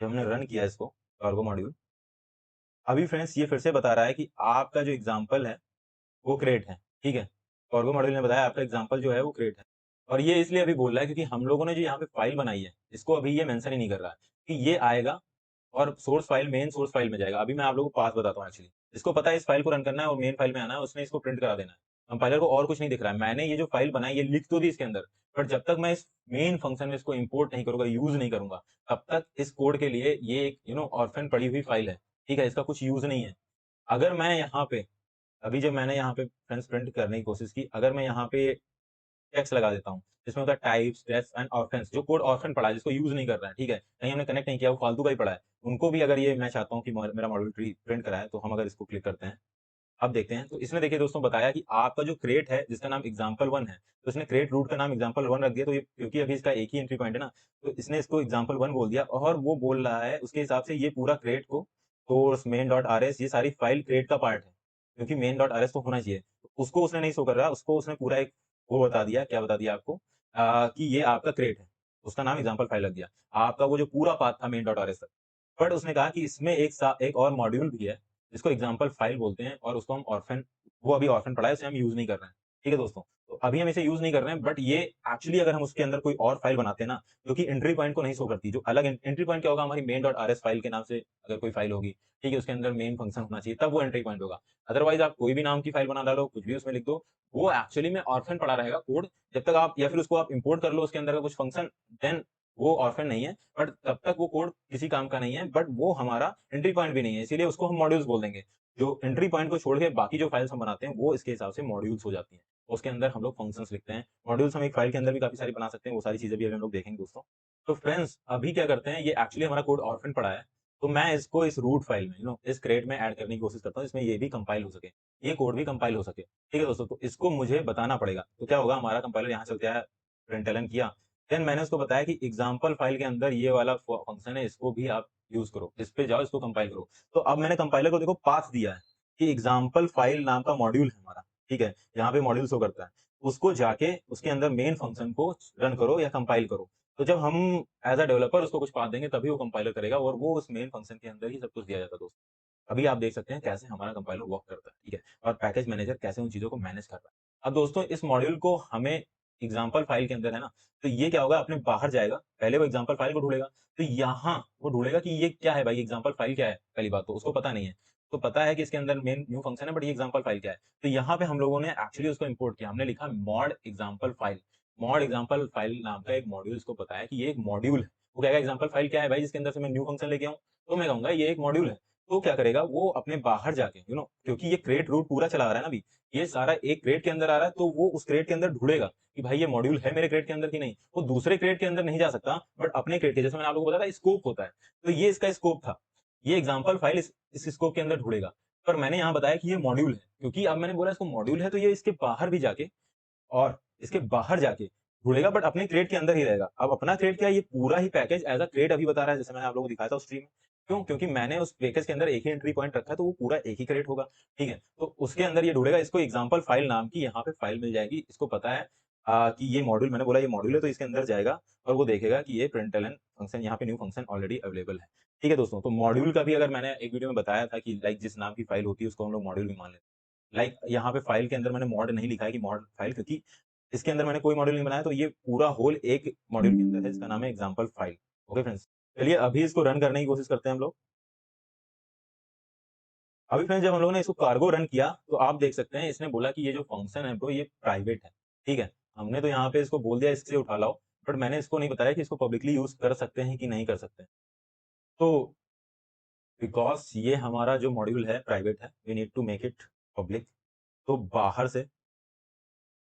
जब हमने रन किया इसको, कार्गो मॉड्यूल, अभी फ्रेंड्स ये फिर से बता रहा है कि आपका जो एग्जाम्पल है वो क्रिएट है, ठीक है? कार्गो मॉड्यूल ने बताया आपका एग्जाम्पल जो है वो क्रिएट है। और ये इसलिए अभी बोल रहा है क्योंकि हम लोगों ने जो यहाँ पे फाइल बनाई है, इसको अभी ये मेंशन ही नहीं कर रहा है कि ये आएगा और source file, main source file में जाएगा। अभी मैं आप लोगों को पाथ बताता हूँ एक्चुअली। इसको पता है इस फाइल को रन करना है और मेन फाइल में आना है, उसने इसको प्रिंट करा देना है। कंपाइलर को और कुछ नहीं दिख रहा है। मैंने ये जो फाइल बनाई ये लिख तो दी इसके अंदर, बट जब तक मैं इस मेन फंक्शन में इसको इंपोर्ट नहीं करूँगा, यूज़ नहीं करूँगा, तब तक इस कोड के लिए ये एक ऑर्फन पड़ी हुई फाइल है, ठीक है? इसका कुछ यूज़ नहीं है। अगर मैं यहाँ पे, अभी जब मैंने यहाँ पे फ्रेंड्स प्रिंट करने की कोशिश की, अगर मैं यहाँ पे टेक्स्ट लगा देता हूँ, जिसमें होता है टाइप, स्ट्रेस एंड ऑर्फेंस, जो कोड ऑर्फन पढ़ा है, जिसको यूज नहीं कर रहा है, ठीक है, कहीं हमने कनेक्ट नहीं किया, वो फालतू का ही पड़ा है, उनको भी अगर ये मैं चाहता हूँ कि मेरा मॉड्यूल ट्री प्रिंट कराए, तो हम अगर इसको क्लिक करते हैं, अब देखते हैं, तो इसने देखिए दोस्तों बताया कि आपका जो क्रेट है जिसका नाम एग्जाम्पल1 है, तो इसने क्रेट रूट का नाम एग्जाम्पल1 रख दिया, तो ये क्योंकि अभी इसका एक ही एंट्री पॉइंट है ना, तो इसने इसको एग्जाम्पल1 बोल दिया, और वो बोल रहा है उसके हिसाब से ये पूरा क्रेट को source main dot R S ये सारी फाइल क्रेट का पार्ट है, क्योंकि मेन डॉट आर एस तो होना चाहिए, तो उसको उसने नहीं शो कर रहा, उसको उसने पूरा एक वो बता दिया, क्या बता दिया आपको, कि ये आपका क्रेट है, उसका नाम एग्जाम्पल फाइल लग दिया, आपका वो जो पूरा पाथ था मेन डॉट आर एस तक। बट उसने कहा कि इसमें एक और मॉड्यूल भी है, जिसको एग्जाम्पल फाइल बोलते हैं, और उसको हम ऑर्फन, वो अभी ऑर्फन पड़ा है, उसे हम यूज नहीं कर रहे हैं, ठीक है दोस्तों, तो अभी हम इसे यूज नहीं कर रहे हैं, बट ये एक्चुअली अगर हम उसके अंदर कोई और फाइल बनाते हैं ना, जो कि एंट्री पॉइंट को नहीं शो करती, जो अलग एंट्री पॉइंट क्या होगा, हमारी main dot R S file के नाम से अगर कोई फाइल होगी, ठीक है, उसके अंदर मेन फंक्शन होना चाहिए, तब वो एंट्री पॉइंट होगा, अदरवाइज आप कोई भी नाम की फाइल बना डालो, कुछ भी उसमें लिख दो, वो एक्चुअली में ऑर्फन पड़ा रहेगा कोड, जब तक आप या फिर उसको आप इंपोर्ट कर लो उसके अंदर का कुछ फंक्शन, देन वो ऑर्फन नहीं है, बट तब तक वो कोड किसी काम का नहीं है, बट वो हमारा एंट्री पॉइंट भी नहीं है, इसीलिए उसको हम मॉड्यूल्स बोल देंगे। जो एंट्री पॉइंट को छोड़ के बाकी जो फाइल्स हम बनाते हैं, वो इसके हिसाब से मॉड्यूल्स हो जाती हैं। उसके अंदर हम लोग फंक्शंस लिखते हैं। मॉड्यूल्स हम एक फाइल के अंदर भी काफ़ी सारी बना सकते हैं, वो सारी चीज़ें भी अभी हम लोग देखेंगे दोस्तों। तो फ्रेंड्स, अभी क्या करते हैं, ये एक्चुअली हमारा कोड ऑर्फन पड़ा है, तो मैं इसको इस रूट फाइल में इस क्रेट में ऐड करने की कोशिश करता हूँ, जिसमें ये भी कंपाइल हो सके, ये कोड भी कंपाइल हो सके। ठीक है दोस्तों, तो इसको मुझे बताना पड़ेगा। तो क्या होगा, हमारा कंपाइलर यहाँ चलते आया, प्रिंटलन किया, देन मैंने उसको बताया कि एग्जाम्पल फाइल के अंदर ये वाला फंक्शन है, इसको भी आप यूज़ करो, इस पे जाओ, इसको कंपाइल करो। तो अब मैंने कंपाइलर को देखो पाथ दिया है कि एग्जाम्पल फाइल नाम का मॉड्यूल है हमारा, ठीक है? यहाँ पे मॉड्यूल शो करता है। उसको जाके उसके अंदर मेन फंक्शन को रन करो या कंपाइल करो। तो जब हम एज़ अ डेवलपर उसको कुछ पाथ देंगे, तभी वो कंपाइलर करेगा, और वो उस मेन फंक्शन के अंदर ही सब कुछ दिया जाता है दोस्तों। अभी आप देख सकते हैं कैसे हमारा कंपाइलर वर्क करता है, ठीक है? और पैकेज मैनेजर कैसे उन चीज़ों को मैनेज कर रहा है। अब दोस्तों, इस मॉड्यूल को हमें एग्जाम्पल फाइल के अंदर है ना, तो ये क्या होगा, अपने बाहर जाएगा, पहले वो एग्जाम्पल फाइल को ढूँढेगा, तो यहाँ वो ढूँढेगा कि ये क्या है भाई, एग्जाम्पल फाइल क्या है? पहली बात तो उसको पता नहीं है। तो पता है कि इसके अंदर मेन न्यू फंक्शन है, बट ये एग्जाम्पल फाइल क्या है? तो यहाँ पे हम लोगों ने एक्चुअली उसको इम्पोर्ट किया, हमने लिखा mod example file. Mod example file नाम का एक मॉड्यूल इसको बताया कि ये एक मॉड्यूल है। वो कहेगा एग्जाम्पल फाइल क्या है भाई, जिसके अंदर से मैं न्यू फंक्शन लेके आऊँ? तो मैं कहूँगा ये एक मॉड्यूल है। तो क्या करेगा वो, अपने बाहर जाके क्योंकि ये क्रिएट रूट पूरा चला आ रहा है ना अभी, ये सारा एक क्रेट के अंदर आ रहा है, तो वो उस क्रेट के अंदर ढूंढेगा कि भाई ये मॉड्यूल है मेरे क्रेट के अंदर कि नहीं। वो दूसरे क्रेट के अंदर नहीं जा सकता, बट अपने क्रेट के, जैसे मैंने आप लोगों को बताया स्कोप होता है, तो ये इसका स्कोप था। ये एग्जाम्पल फाइल इस स्कोप के अंदर ढूंढेगा। पर मैंने यहाँ बताया कि ये मॉड्यूल है, क्योंकि अब मैंने बोला इसको मॉड्यूल है, तो ये इसके बाहर भी जाके, और इसके बाहर जाके ढूंढेगा, बट अपने क्रेट के अंदर ही रहेगा। अब अपना क्रेट क्या है, ये पूरा ही पैकेज एज अ क्रेट अभी बता रहा है, जैसे मैंने आप लोगों को दिखाया था उस स्ट्रीम में। क्यों? क्योंकि मैंने उस पैकेज के अंदर एक ही एंट्री पॉइंट रखा है, तो वो पूरा एक ही क्रेट होगा, ठीक है? तो उसके अंदर ये ढूंढेगा, इसको एग्जाम्पल फाइल नाम की यहाँ पे फाइल मिल जाएगी, इसको पता है कि ये मॉड्यूल, मैंने बोला ये मॉड्यूल है, तो इसके अंदर जाएगा और वो देखेगा कि ये प्रिंटलन फंक्शन, यहाँ पे न्यू फंक्शन ऑलरेडी अवेलेबल है। ठीक है दोस्तों, तो मॉड्यूल का भी अगर मैंने एक वीडियो में बताया था कि लाइक जिस नाम की फाइल होती है उसको हम लोग मॉड्यूल भी मान लेते हैं। लाइक यहाँ पे फाइल के अंदर मैंने मॉड नहीं लिखा है कि मॉड फाइल, क्योंकि इसके अंदर मैंने कोई मॉड्यूल नहीं बनाया, तो ये पूरा होल एक मॉड्यूल के अंदर है, इसका नाम है एग्जाम्पल फाइल। ओके फ्रेंड्स, चलिए अभी इसको रन करने की कोशिश करते हैं हम लोग। अभी फ्रेंड्स, जब हम लोगों ने इसको कार्गो रन किया, तो आप देख सकते हैं इसने बोला कि ये जो फंक्शन है ब्रो, ये प्राइवेट है, ठीक है? हमने तो यहाँ पे इसको बोल दिया इससे उठा लाओ, बट मैंने इसको नहीं बताया कि इसको पब्लिकली यूज कर सकते हैं कि नहीं कर सकते हैं। तो बिकॉज़ ये हमारा जो मॉड्यूल है प्राइवेट है, we need to make it public. तो बाहर से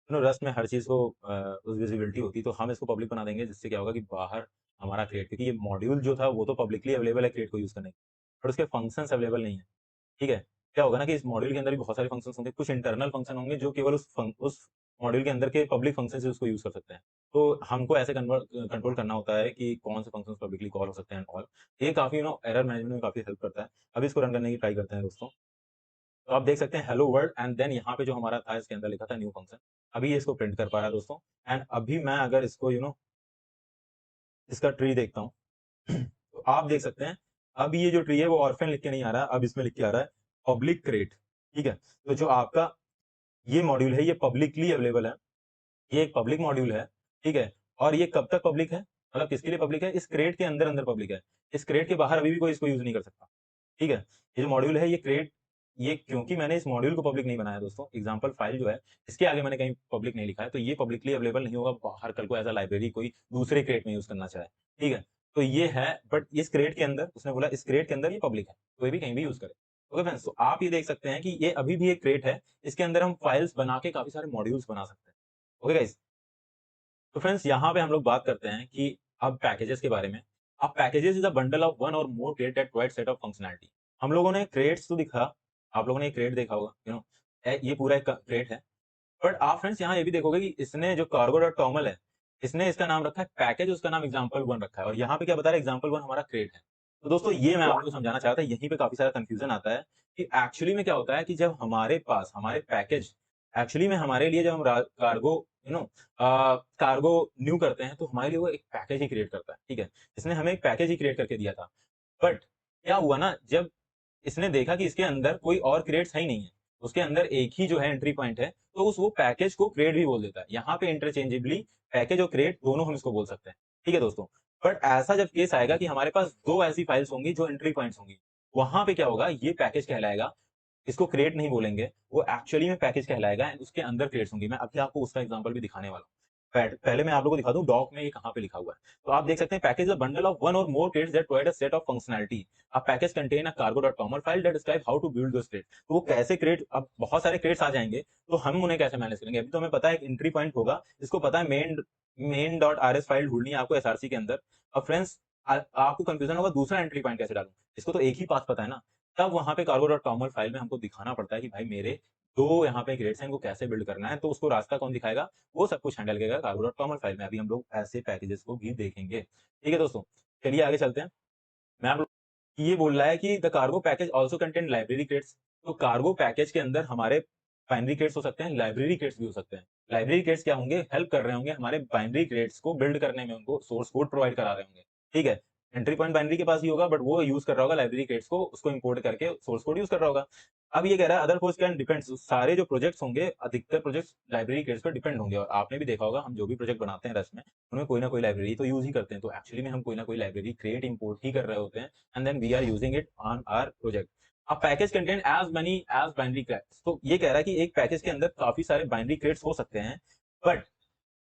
रस्ट में हर चीज़ को उस विजिबिलिटी होती है, तो हम इसको पब्लिक बना देंगे, जिससे क्या होगा कि बाहर हमारा क्रिएट, क्योंकि ये मॉड्यूल जो था वो तो पब्लिकली अवेलेबल है क्रिएट को यूज़ करने के, बट उसके फंक्शंस अवेलेबल नहीं है, ठीक है? क्या होगा ना कि इस मॉड्यूल के अंदर भी बहुत सारे फंक्शंस होंगे, कुछ इंटरनल फंक्शन होंगे जो केवल उस मॉड्यूल के अंदर के पब्लिक फंक्शन से उसको यूज़ कर सकते हैं। तो हमको ऐसे कंट्रोल करना होता है कि कौन से फंक्शंस पब्लिकली कॉल हो सकते हैं एंड ऑल। ये काफ़ी एरर मैनेजमेंट में काफ़ी हेल्प करता है। अभी इसको रन करने की ट्राई करते हैं दोस्तों। तो आप देख सकते हैं हेलो वर्ल्ड, एंड देन यहाँ पे जो हमारा था इसके अंदर लिखा था न्यू फंक्शन। अभी ये इसको प्रिंट कर पा रहा है दोस्तों। एंड अभी मैं अगर इसको इसका ट्री देखता हूँ तो आप देख सकते हैं, अब ये जो ट्री है वो ऑर्फन लिख के नहीं आ रहा है, अब इसमें लिख के आ रहा है पब्लिक क्रेट, ठीक है? तो जो आपका ये मॉड्यूल है ये पब्लिकली अवेलेबल है, ये एक पब्लिक मॉड्यूल है, ठीक है? और ये कब तक पब्लिक है, मतलब किसके लिए पब्लिक है, इस क्रेट के अंदर अंदर पब्लिक है। इस क्रेट के बाहर अभी भी कोई इसको यूज नहीं कर सकता, ठीक है? ये जो मॉड्यूल है ये क्रिएट, ये क्योंकि मैंने इस मॉड्यूल को पब्लिक नहीं बनाया दोस्तों, एग्जांपल फाइल जो है इसके आगे मैंने कहीं पब्लिक नहीं लिखा है, तो ये पब्लिकली अवेलेबल नहीं होगा बाहर, कल को एज़ अ लाइब्रेरी कोई दूसरे क्रेट में यूज़ करना चाहे, ठीक है? तो ये है, बट इस क्रेट के अंदर उसने बोला इस क्रेट के अंदर ये पब्लिक है, कोई भी कहीं भी यूज़ करे। ओके फ्रेंड्स, तो आप ये देख सकते हैं कि ये अभी भी एक क्रेट है, इसके अंदर हम फाइल्स बना के काफ़ी सारे मॉड्यूल्स बना सकते हैं। Okay guys? तो फ्रेंड्स यहाँ पे हम लोग बात करते हैं कि अब पैकेजेस के बारे में। अब packages is a bundle of one or more crate that provide set of functionality. हम लोगों ने क्रेट्स तो दिखा, आप लोगों ने एक क्रेट देखा होगा, ये पूरा एक क्रेट है। बट आप फ्रेंड्स यहाँ ये भी देखोगे कि इसने जो कार्गो डॉट कॉमल है, इसने इसका नाम रखा है पैकेज, उसका नाम एग्जाम्पल वन रखा है, और यहाँ पे क्या बता रहा है, एग्जाम्पल वन हमारा क्रेट है। तो दोस्तों ये मैं आपको समझाना चाहता था, यहीं पे काफी सारा कंफ्यूजन आता है कि एक्चुअली में क्या होता है कि जब हमारे पास हमारे पैकेज एक्चुअली में हमारे लिए, जब हम कार्गो कार्गो न्यू करते हैं, तो हमारे लिए वो एक पैकेज ही क्रिएट करता है, ठीक है। इसने हमें एक पैकेज ही क्रिएट करके दिया था। बट क्या हुआ ना, जब इसने देखा कि इसके अंदर कोई और क्रेट्स है ही नहीं है, उसके अंदर एक ही जो है एंट्री पॉइंट है, तो उस वो पैकेज को क्रेट भी बोल देता है। यहाँ पे इंटरचेंजेबली पैकेज और क्रेट दोनों हम इसको बोल सकते हैं, ठीक है दोस्तों। बट ऐसा जब केस आएगा कि हमारे पास दो ऐसी फाइल्स होंगी जो एंट्री पॉइंट्स होंगी, वहां पे क्या होगा, ये पैकेज कहलाएगा। इसको क्रिएट नहीं बोलेंगे, वो एक्चुअली में पैकेज कहलाएगा एंड उसके अंदर क्रिएट्स होंगी। मैं अभी आपको उसका एग्जांपल भी दिखाने वाला हूँ। पहले मैं आप लोगों को दिखा दूं डॉक में ये कहाँ पे लिखा हुआ है। तो आप देख सकते हैं, package a bundle of one or more crates that provide a set of functionality. A package contain a cargo.toml file that describe how to build those crate. तो वो कैसे क्रिएट, अब बहुत सारे क्रेट्स आ जाएंगे, तो हम उन्हें कैसे मैनेज करेंगे। अभी तो हमें पता है एक एंट्री पॉइंट होगा, इसको पता है main dot R S file ढूंढनी है आपको एसआरसी के अंदर। अब फ्रेंड्स आपको कंफ्यूजन होगा दूसरा एंट्री पॉइंट कैसे डालूं, इसको तो एक ही पास पता है ना। तब वहां पे cargo.toml फाइल में हमको दिखाना पड़ता है कि भाई मेरे दो यहाँ पे ग्रेड्स हैं, इनको कैसे बिल्ड करना है। तो उसको रास्ता कौन दिखाएगा, वो सब कुछ हैंडल करेगा cargo.toml फाइल में। अभी हम लोग ऐसे पैकेजेस को भी देखेंगे, ठीक है दोस्तों। चलिए आगे चलते हैं। मैं आप लोग ये बोल रहा है कि the cargo package also contain library crates. तो कार्गो पैकेज के अंदर हमारे बाइनरी क्रेट्स हो सकते हैं, लाइब्रेरी क्रेट्स भी हो सकते हैं। लाइब्रेरी क्रेट्स क्या होंगे, हेल्प कर रहे होंगे हमारे बाइनरी क्रेट्स को बिल्ड करने में, उनको सोर्स कोड प्रोवाइड करा रहे होंगे, ठीक है। एंट्री पॉइंट बाइनरी के पास ही होगा, बट वो यूज कर रहा होगा लाइब्रेरी क्रेट्स को, उसको इंपोर्ट करके सोर्स कोड यूज कर रहा होगा। अब ये कह रहा है अदर कोर्स कैन डिपेंड, सारे जो प्रोजेक्ट्स होंगे, अधिकतर प्रोजेक्ट्स लाइब्रेरी क्रेट्स पर डिपेंड होंगे। और आपने भी देखा होगा, हम जो भी प्रोजेक्ट बनाते हैं रस्ट में, उनमें कोई ना कोई लाइब्रेरी तो यूज ही करते हैं। तो एक्चुअली में हम कोई ना कोई लाइब्रेरी क्रिएट इंपोर्ट ही कर रहे होते हैं, and then we are using it on our project. अब package contain as many as binary crates. तो ये कह रहा है कि एक पैकेज के अंदर काफी सारे बाइनरी क्रेट्स हो सकते हैं, but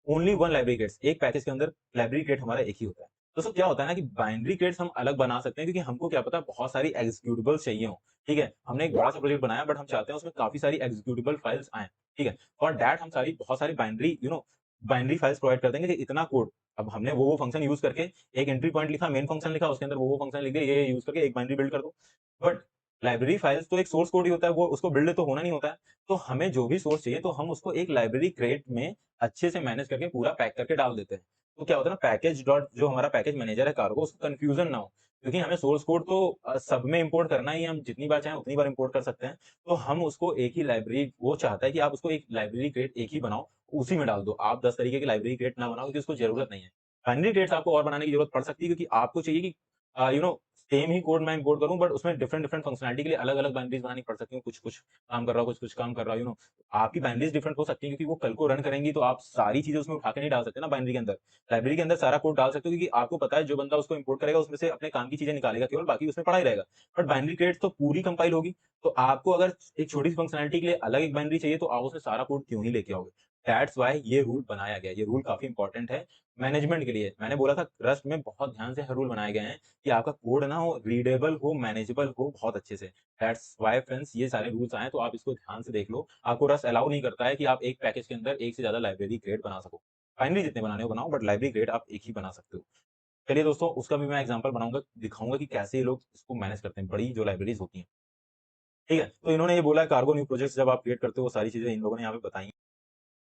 only one library crates. एक पैकेज के अंदर लाइब्रेरी क्रेट हमारा एक ही होता है। दोस्तों क्या होता है ना कि बाइनरी क्रेट्स हम अलग बना सकते हैं, क्योंकि हमको क्या पता बहुत सारी एग्जीक्यूटेबल्स चाहिए हो, ठीक है। हमने एक बड़ा सा प्रोजेक्ट बनाया, बट हम चाहते हैं उसमें काफी सारी एग्जीक्यूटेबल फाइल्स आए, ठीक है। फॉर दैट हम सारी बहुत सारी बाइनरी बाइनरी फाइल्स प्रोवाइड कर देंगे कि इतना कोड। अब हमने वो फंक्शन यूज करके एक एंट्री पॉइंट लिखा, मेन फंक्शन लिखा, उसके अंदर वो फंक्शन लिख दिया, ये यूज करके एक बाइनरी बिल्ड कर दो। बट लाइब्रेरी फाइल्स तो एक सोर्स कोड ही होता है, वो उसको बिल्ड तो होना नहीं होता है। तो हमें जो भी सोर्स चाहिए, तो हम उसको एक लाइब्रेरी क्रेट में अच्छे से मैनेज करके पूरा पैक करके डाल देते हैं। तो क्या होता है ना, पैकेज डॉट जो हमारा पैकेज मैनेजर है कार्गो, उसको कंफ्यूजन ना हो, क्योंकि हमें सोर्स कोड तो सब में इंपोर्ट करना ही है, हम जितनी बार चाहें उतनी बार इंपोर्ट कर सकते हैं। तो हम उसको एक ही लाइब्रेरी, वो चाहता है कि आप उसको एक लाइब्रेरी क्रिएट एक ही बनाओ, उसी में डाल दो। आप 10 तरीके की लाइब्रेरी क्रिएट ना बनाओ, क्योंकि उसको जरूरत नहीं है। बाइनरी क्रिएट्स आपको और बनाने की जरूरत पड़ सकती है, क्योंकि आपको चाहिए कि सेम ही कोड मैं इंपोर्ट करूं, बट उसमें डिफरेंट डिफरेंट फंक्शनलिटी के लिए अलग अलग बाइनरीज बनानी पड़ सकती है। कुछ कुछ काम कर रहा हो, कुछ कुछ काम कर रहा हो, आपकी बाइनरीज डिफरेंट हो सकती है, क्योंकि वो कल को रन करेंगी, तो आप सारी चीजें उसमें उठा के नहीं डाल सकते ना बाइनरी के अंदर। लाइब्रेरी के अंदर सारा कोड डाल सकते हो, क्योंकि आपको पता है जो बंदा उसको इंपोर्ट करेगा उसमें से अपने काम की चीजें निकालेगा केवल, बाकी उसमें पड़ा ही रहेगा। बट बाइनरी क्रेट्स तो पूरी कंपाइल होगी। तो आपको अगर एक छोटी सी फंक्शनलिटी के लिए अलग एक बाइनरी चाहिए, तो आप उसमें सारा कोड क्यों ही लेके आओगे। दैट्स व्हाई ये रूल बनाया गया है। ये रूल काफी इंपॉर्टेंट है मैनेजमेंट के लिए। मैंने बोला था रस्ट में बहुत ध्यान से हर रूल बनाए गए हैं कि आपका कोड ना हो, रीडेबल हो, मैनेजेबल हो बहुत अच्छे से। दैट्स व्हाई फ्रेंड्स ये सारे रूल्स आए हैं, तो आप इसको ध्यान से देख लो। आपको रस्ट अलाउ नहीं करता है कि आप एक पैकेज के अंदर एक से ज्यादा लाइब्रेरी क्रिएट बना सको। फाइनली जितने बनाने हो बनाओ, बट लाइब्रेरी क्रिएट आप एक ही बना सकते हो। चलिए दोस्तों, उसका भी मैं एग्जांपल बनाऊंगा, दिखाऊंगा कि कैसे ये लोग इसको मैनेज करते हैं, बड़ी जो लाइब्रेरीज होती हैं, ठीक है। तो इन्होंने ये बोला है कार्गो न्यू प्रोजेक्ट्स जब आप क्रिएट करते हो, वो सारी चीजें इन लोगों ने यहाँ पे बताई।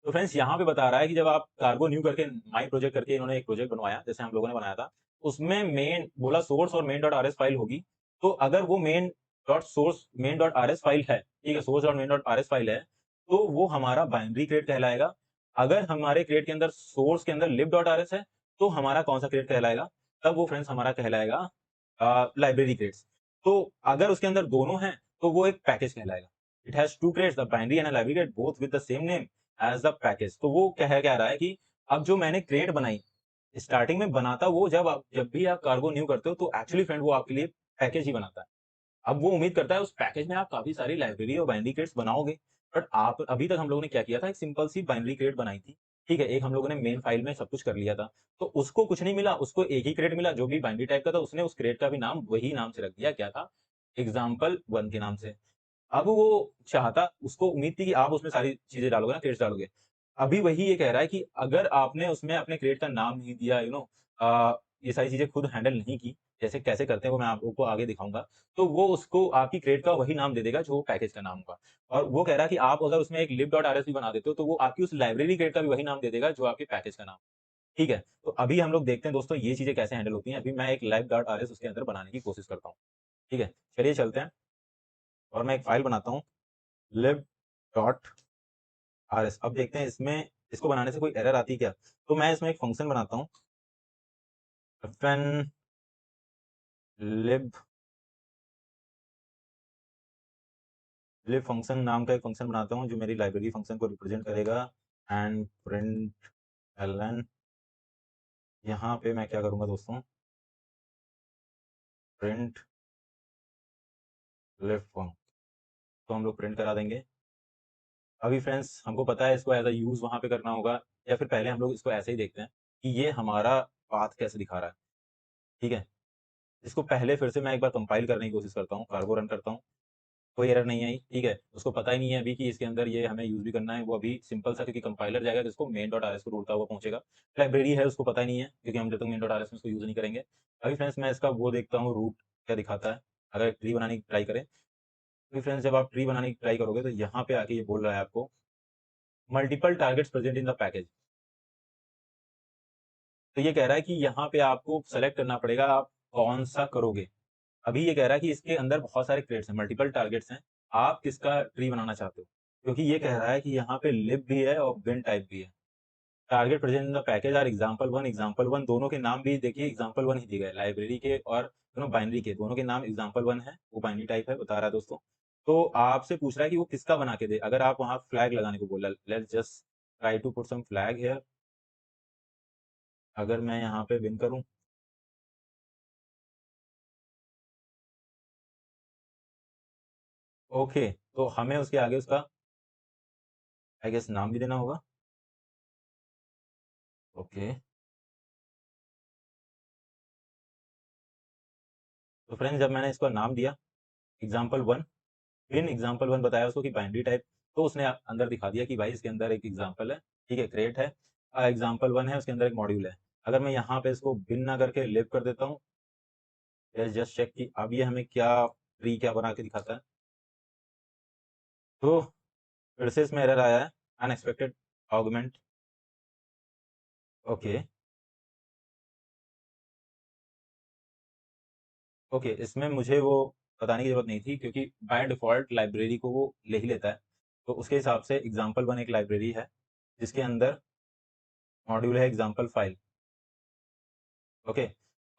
तो फ्रेंड्स यहाँ पे बता रहा है कि जब आप कार्गो न्यू करके माई प्रोजेक्ट करके इन्होंने एक प्रोजेक्ट बनवाया, जैसे हम लोगों ने बनाया था, उसमें मेन बोला सोर्स और main dot R S file होगी। तो अगर वो main dot R S file है, ठीक है, सोर्स और main dot R S file है, तो वो हमारा बाइनरी क्रेट कहलाएगा। अगर हमारे क्रेट के अंदर सोर्स के अंदर लिब डॉट आर एस है, तो हमारा कौन सा क्रेट कहलाएगा, तब वो फ्रेंड्स हमारा कहलाएगा लाइब्रेरी क्रेट्स। तो अगर उसके अंदर दोनों हैं, तो वो एक पैकेज कहलाएगा। It has two crates, the binary and library crate both with the same name as the package. तो वो कह रहा है कि अब जो मैंने क्रिएट बनाई, स्टार्टिंग में बनाता वो, जब भी आप कार्गो न्यू करते हो, तो एक्चुअली फ्रेंड वो आपके लिए पैकेज ही बनाता है। अब वो उम्मीद करता है उस पैकेज में आप काफी सारी लाइब्रेरी और बाइनरी क्रेट्स बनाओगे। बट आप अभी तक हम लोगों ने क्या किया था, एक सिंपल सी बाइनरी क्रेट बनाई थी, ठीक है। एक हम लोगों ने मेन फाइल में सब कुछ कर लिया था। तो उसको कुछ नहीं मिला, उसको एक ही क्रेट मिला जो भी बाइनरी टाइप का था। उसने उस क्रेट का भी नाम वही नाम से रख दिया, क्या था, एग्जाम्पल वन के नाम से। अब वो चाहता, उसको उम्मीद थी कि आप उसमें सारी चीजें डालोगे ना, क्रेट्स डालोगे। अभी वही ये कह रहा है कि अगर आपने उसमें अपने क्रिएट का नाम नहीं दिया, ये सारी चीज़ें खुद हैंडल नहीं की, जैसे कैसे करते हैं वो मैं आप लोगों को आगे दिखाऊँगा, तो वो उसको आपकी क्रिएट का वही नाम दे देगा जो पैकेज का नाम होगा। और वो कह रहा है कि आप अगर उसमें एक lib.rs भी बना देते हो, तो वो आपकी उस लाइब्रेरी क्रिएट का भी वही नाम दे देगा जो आपके पैकेज का नाम। ठीक है? तो अभी हम लोग देखते हैं दोस्तों ये चीज़ें कैसे हैंडल होती हैं। अभी मैं एक lib.rs उसके अंदर बनाने की कोशिश करता हूँ। ठीक है? चलिए चलते हैं और मैं एक फाइल बनाता हूँ lib.rs। अब देखते हैं इसमें इसको बनाने से कोई एरर आती है क्या? तो मैं इसमें एक फंक्शन बनाता हूँ fn lib lib फंक्शन नाम का एक फंक्शन बनाता हूँ जो मेरी लाइब्रेरी फंक्शन को रिप्रेजेंट करेगा एंड प्रिंट एलन। यहाँ पे मैं क्या करूँगा दोस्तों, प्रिंट lib फंक्शन तो हम लोग प्रिंट करा देंगे। अभी फ्रेंड्स हमको पता है इसको एज़ अ यूज़ वहाँ पे करना होगा, या फिर पहले हम लोग इसको ऐसे ही देखते हैं कि ये हमारा पाथ कैसे दिखा रहा है। ठीक है? इसको पहले फिर से मैं एक बार कंपाइल करने की कोशिश करता हूँ, कार्गो रन करता हूँ। कोई एरर नहीं आई, ठीक है। उसको पता ही नहीं है अभी कि इसके अंदर ये हमें यूज़ भी करना है, वो अभी सिंपल सा क्योंकि कंपाइलर जाएगा तो इसको main.rs को ढूँढता हुआ पहुँचेगा। लाइब्रेरी है उसको पता ही नहीं है क्योंकि हम जब तक main.rs में उसको यूज़ नहीं करेंगे। अभी फ्रेंड्स मैं इसका वो देखता हूँ रूट क्या दिखाता है, अगर ट्री बनाने की ट्राई करें। अभी फ्रेंड्स जब आप ट्री बनाने की ट्राई करोगे तो यहाँ पे आके ये बोल रहा है आपको multiple targets present in the package. तो ये कह रहा है कि यहाँ पे आपको सेलेक्ट करना पड़ेगा आप कौन-सा करोगे। अभी ये कह रहा है कि इसके अंदर बहुत सारे क्रेट्स हैं, मल्टीपल टारगेट्स हैं, आप किसका ट्री बनाना चाहते हो? क्योंकि ये कह रहा है कि यहाँ पे लिब भी है और बिन टाइप भी है। Target present in the package are example 1 दोनों के नाम भी देखिए एग्जाम्पल 1 ही दिए गए, लाइब्रेरी के और बाइनरी के दोनों के नाम एग्जाम्पल 1 है, वो बाइनरी टाइप है बता रहा है दोस्तों। तो आपसे पूछ रहा है कि वो किसका बना के दे, अगर आप वहाँ फ्लैग लगाने को बोला, let's just try to put some flag here. अगर मैं यहाँ पे बिन करूँ, ओके, तो हमें उसके आगे उसका आई गेस नाम भी देना होगा। ओके, तो फ्रेंड्स जब मैंने इसका नाम दिया एग्जाम्पल 1, फिर एग्जाम्पल 1 बताया उसको कि बाइनरी टाइप, तो उसने अंदर दिखा दिया कि भाई इसके अंदर एक एग्जाम्पल है, ठीक है, क्रिएट है, एग्जाम्पल 1 है, उसके अंदर एक मॉड्यूल है। अगर मैं यहाँ पे इसको बिन ना करके लिव कर देता हूँ, जस्ट चेक कि अब ये हमें क्या ट्री क्या बना के दिखाता है। तो फिर से इसमें एरर आया है, अनएक्सपेक्टेड ऑगमेंट। ओके, ओके, इसमें मुझे वो बताने की जरूरत नहीं थी क्योंकि बाय डिफॉल्ट लाइब्रेरी को वो ले ही लेता है। तो उसके हिसाब से एग्जाम्पल 1 एक लाइब्रेरी है जिसके अंदर मॉड्यूल है example file. Okay,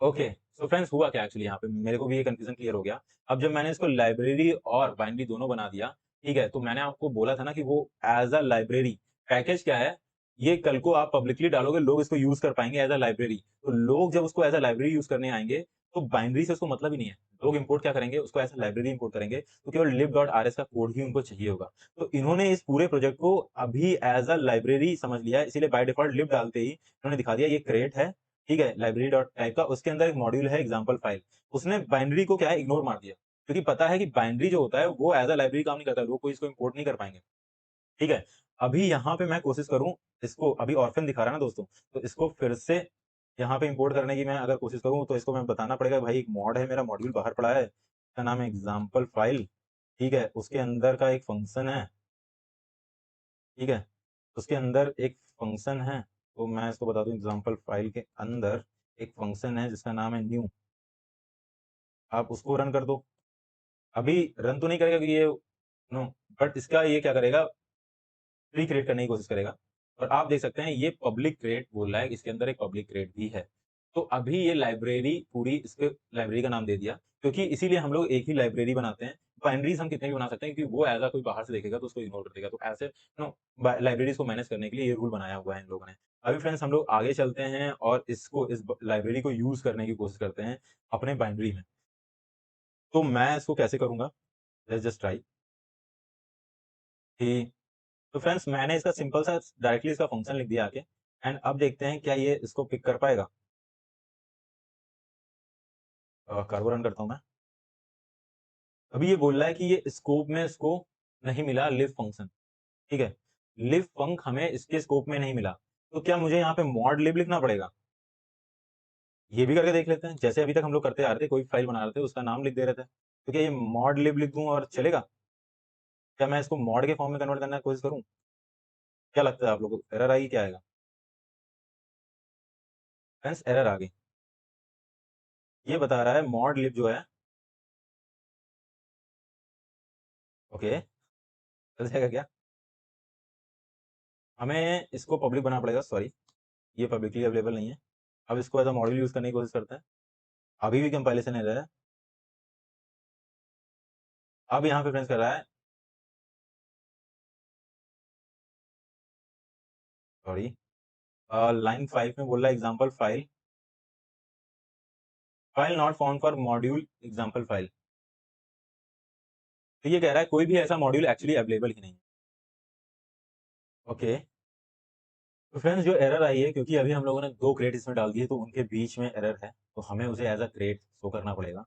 okay. So friends हुआ क्या एक्चुअली यहाँ पे मेरे को भी ये कंफ्यूजन क्लियर हो गया। अब जब मैंने इसको लाइब्रेरी और बाइनरी दोनों बना दिया, ठीक है, तो मैंने आपको बोला था ना कि वो एज अ लाइब्रेरी पैकेज क्या है, ये कल को आप पब्लिकली डालोगे, लोग इसको यूज कर पाएंगे एज अ लाइब्रेरी। तो लोग जब उसको एज अ लाइब्रेरी यूज करने आएंगे तो बाइनरी से उसको मतलब ही नहीं है। लोग इंपोर्ट क्या करेंगे, उसको एज अ लाइब्रेरी इंपोर्ट करेंगे, तो केवल lib.rs का कोड ही उनको चाहिए होगा। तो इन्होंने इस पूरे प्रोजेक्ट को अभी एज अ लाइब्रेरी समझ लिया है, इसीलिए बाय डिफॉल्ट लिब डालते ही उन्होंने दिखा दिया ये क्रेट है, ठीक है, लाइब्रेरी डॉट टाइप का, उसके अंदर एक मॉड्यूल है एग्जांपल फाइल। उसने बाइनरी को क्या है इग्नोर मार दिया, क्योंकि पता है कि बाइनरी जो होता है वो एज़ अ लाइब्रेरी काम नहीं करता है, लोग कोई इसको इंपोर्ट नहीं कर पाएँगे, ठीक है? अभी यहाँ पे मैं कोशिश करूँ, इसको अभी ऑर्फन दिखा रहा है ना दोस्तों, तो इसको फिर से यहाँ पे इंपोर्ट करने की मैं अगर कोशिश करूँ तो इसको मैं बताना पड़ेगा भाई एक मॉड है, मेरा मॉड्यूल बाहर पड़ा है, इसका नाम है एग्जांपल फाइल, ठीक है? उसके अंदर का एक फंक्शन है, ठीक है? उसके अंदर एक फंक्शन है, तो मैं इसको बता दूँ एग्जांपल फाइल के अंदर एक फंक्शन है जिसका नाम है न्यू। आप उसको रन कर दो। अभी रन तो नहीं करेगा क्योंकि ये नो, बट इसका ये क्या करेगा, प्री क्रिएट करने की कोशिश करेगा। और आप देख सकते हैं ये पब्लिक क्रिएट बोल रहा है, इसके अंदर एक पब्लिक क्रिएट भी है। तो अभी ये लाइब्रेरी पूरी इसके लाइब्रेरी का नाम दे दिया, क्योंकि इसीलिए हम लोग एक ही लाइब्रेरी बनाते हैं। बाइनरीज़ हम कितने भी बना सकते हैं क्योंकि वो ऐज़ अ कोई बाहर से देखेगा तो उसको इग्नोर कर देगा। तो ऐसे नो लाइब्रेरीज़ को मैनेज करने के लिए ये रूल बनाया हुआ है इन लोगों ने। अभी फ्रेंड्स हम लोग आगे चलते हैं और इसको इस लाइब्रेरी को यूज़ करने की कोशिश करते हैं अपने बाइनरी में। तो मैं इसको कैसे करूँगा? लेट्स जस्ट ट्राई कि तो फ्रेंड्स मैंने इसका सिंपल सा डायरेक्टली इसका फंक्शन लिख दिया आके एंड अब देखते हैं क्या ये इसको पिक कर पाएगा। कार्गो रन करता हूँ मैं। अभी ये बोल रहा है कि ये स्कोप में इसको नहीं मिला लिव फंक्शन, ठीक है? लिव फंक हमें इसके स्कोप में नहीं मिला, तो क्या मुझे यहाँ पे मॉड लिब लिखना पड़ेगा? ये भी करके देख लेते हैं। जैसे अभी तक हम लोग करते आ रहे थे, कोई फाइल बना रहे थे, उसका नाम लिख दे रहे थे। तो क्या ये मॉड लिब लिख दूँ और चलेगा? क्या मैं इसको मॉड के फॉर्म में कन्वर्ट करने की कोशिश करूँ? क्या लगता है आप लोगों को? एरर आएगी, क्या आएगा? फ्रेंड्स एरर आ गई। ये बता रहा है मॉड लिब जो है ओके, चल जाएगा क्या? हमें इसको पब्लिक बनाना पड़ेगा, सॉरी, ये पब्लिकली अवेलेबल नहीं है। अब इसको एज़ अ मॉड्यूल यूज़ करने की कोशिश करते हैं। अभी भी कंपाइलेशन एरर है। अब यहाँ पे फ्रेंड्स कर रहा है सॉरी लाइन 5 में बोल रहा है example file not found for module example file. तो ये कह रहा है कोई भी ऐसा मॉड्यूल एक्चुअली अवेलेबल ही नहीं है। ओके, तो फ्रेंड्स जो एरर आई है, क्योंकि अभी हम लोगों ने 2 क्रेट इसमें डाल दिए, तो उनके बीच में एरर है, तो हमें उसे एज़ अ क्रेट शो करना पड़ेगा।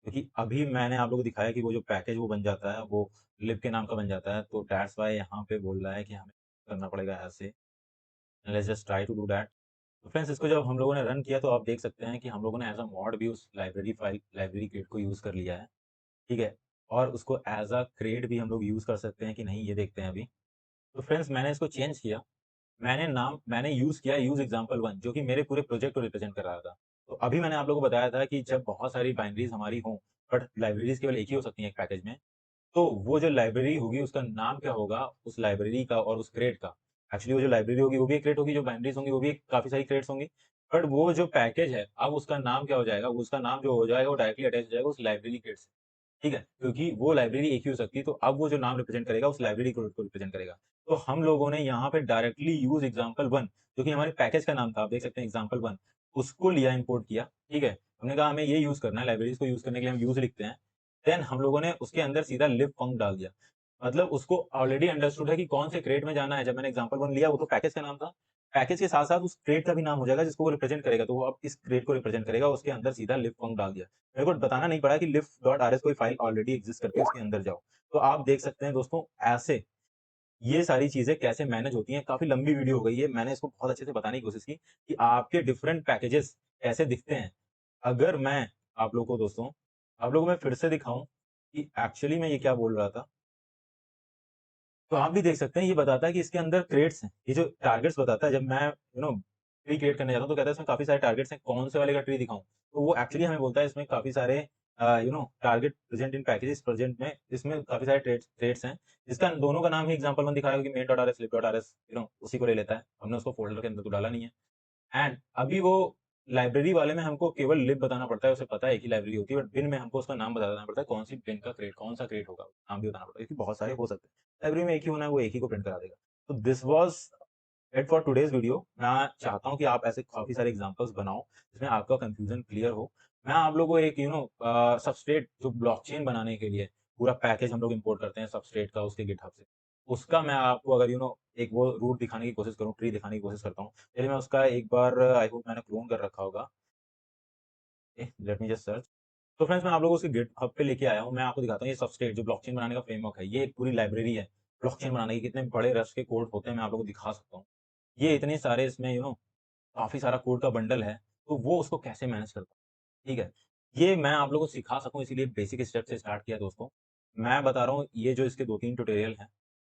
क्योंकि अभी मैंने आप लोगों को दिखाया कि वो जो पैकेज वो बन जाता है, वो लिब के नाम का बन जाता है, तो दैट्स व्हाई यहाँ पे बोल रहा है कि हमें करना पड़ेगा ऐसे। Let's just try to do that. तो फ्रेंड्स इसको जब हम लोगों ने रन किया, तो आप देख सकते हैं कि हम लोगों ने एज़ अ मॉड भी उस लाइब्रेरी क्रेट को यूज़ कर लिया है, ठीक है? और उसको एज़ अ क्रेट भी हम लोग यूज़ कर सकते हैं कि नहीं, ये देखते हैं अभी। तो फ्रेंड्स मैंने इसको चेंज किया। मैंने यूज़ किया यूज़ एग्जांपल 1, जो कि मेरे पूरे प्रोजेक्ट को रिप्रेजेंट कर रहा था। तो अभी मैंने आप लोगों को बताया था कि जब बहुत सारी बाइनरीज़ हमारी हों, बट लाइब्रेरीज़ केवल एक ही हो सकती हैं एक पैकेज में, तो वो जो लाइब्रेरी होगी उसका नाम क्या होगा उस लाइब्रेरी का और उस क्रेट का। एक्चुअली वो जो लाइब्रेरी होगी वो भी एक क्रेट होगी, जो बाइनरीज़ होंगी वो भी काफ़ी सारी क्रेट्स होंगी। बट वो जो पैकेज है, अब उसका नाम क्या हो जाएगा, उसका नाम जो हो जाएगा वो डायरेक्टली अटैच हो जाएगा उस लाइब्रेरी क्रेट से। ठीक है? क्योंकि वो लाइब्रेरी एक ही हो सकती है, तो अब वो जो नाम रिप्रेजेंट करेगा उस लाइब्रेरी को रिप्रेजेंट करेगा। तो हम लोगों ने यहाँ पे डायरेक्टली यूज़ एग्जांपल 1, जो कि हमारे पैकेज का नाम था, आप देख सकते हैं एग्जांपल 1, उसको लिया इम्पोर्ट किया, ठीक है? हमने कहा हमें ये यूज़ करना है, लाइब्रेरीज़ को यूज़ करने के लिए हम यूज़ लिखते हैं। देन हम लोगों ने उसके अंदर सीधा लिब फंक डाल दिया। मतलब उसको ऑलरेडी अंडरस्टूड है कि कौन से क्रेट में जाना है। जब मैंने एग्जांपल 1 लिया, वो तो पैकेज का नाम था। पैकेज के साथ-साथ उस क्रेट का भी नाम हो जाएगा जिसको वो रिप्रेजेंट करेगा, तो वो अब इस क्रेट को रिप्रेजेंट करेगा, उसके अंदर सीधा लिब फंक डाल दिया। मेरे को बताना नहीं पड़ा कि lif.rs कोई फाइल ऑलरेडी एक्सिस्ट करती है, उसके अंदर जाओ। तो आप देख सकते हैं दोस्तों, ऐसे ये सारी चीज़ें कैसे मैनेज होती हैं। काफ़ी लंबी वीडियो हो गई है, मैंने इसको बहुत अच्छे से बताने की कोशिश की कि आपके डिफरेंट पैकेजेस कैसे दिखते हैं। अगर मैं आप लोगों को दोस्तों, आप लोगों को मैं फिर से दिखाऊँ कि एक्चुअली मैं ये क्या बोल रहा था, तो आप भी देख सकते हैं, ये बताता है कि इसके अंदर क्रेट्स हैं। ये जो टारगेट्स बताता है, जब मैं ट्री क्रिएट करने जाता हूँ, तो कहता है इसमें काफ़ी सारे टारगेट्स हैं, कौन से वाले का ट्री दिखाऊँ? तो वो एक्चुअली हमें बोलता है इसमें काफ़ी सारे टारगेट प्रेजेंट इन पैकेजेस प्रेजेंट में इसमें काफ़ी सारे ट्रेड्स हैं। इसका दोनों का नाम ही एग्जांपल 1 दिखा रहा है कि main.rs, lib.rs उसी को ले लेता है। हमने उसको फ़ोल्डर के अंदर तो डाला नहीं है। एंड अभी वो लाइब्रेरी वाले में हमको केवल लिब बताना पड़ता है, उसे पता है एक ही लाइब्रेरी होती है, बट बिन में हमको उसका नाम बता देना पड़ता है, कौन सी बिन का क्रेट, कौन सा क्रेट होगा, नाम भी बताना पड़ता है, क्योंकि बहुत सारे हो सकते हैं। लाइब्रेरी में एक ही होना है, वो एक ही को प्रिंट करा देगा। तो this was it for today's video. मैं चाहता हूँ कि आप ऐसे काफ़ी सारे एग्ज़ाम्पल्स बनाओ, जिसमें आपका कन्फ्यूज़न क्लियर हो। मैं आप लोगों को एक सबस्ट्रेट जो ब्लॉकचेन बनाने के लिए पूरा पैकेज हम लोग इम्पोर्ट करते हैं सबस्ट्रेट का उसके गिटहब से। उसका मैं आपको अगर एक वो रूट दिखाने की कोशिश करूँ, ट्री दिखाने की कोशिश करता हूँ। चलिए मैं उसका एक बार आई होप मैंने क्लोन कर रखा होगा। Let me just search. तो फ्रेंड्स मैं आप लोगों को उसके गिटहब पे लेके आया हूँ। मैं आपको दिखाता हूँ ये सबस्ट्रेट जो ब्लॉकचेन बनाने का फ्रेमवर्क है। ये एक पूरी लाइब्रेरी है। ब्लॉकचेन बनाने की कितने बड़े रस के कोड होते हैं, मैं आप लोगों को दिखा सकता हूँ। ये इतने सारे इसमें काफ़ी सारा कोड का बंडल है, तो वो उसको कैसे मैनेज करता है, ठीक है? ये मैं आप लोगों को सिखा सकूँ इसीलिए बेसिक स्टेप से स्टार्ट किया दोस्तों। मैं बता रहा हूँ ये जो इसके 2-3 ट्यूटोरियल हैं,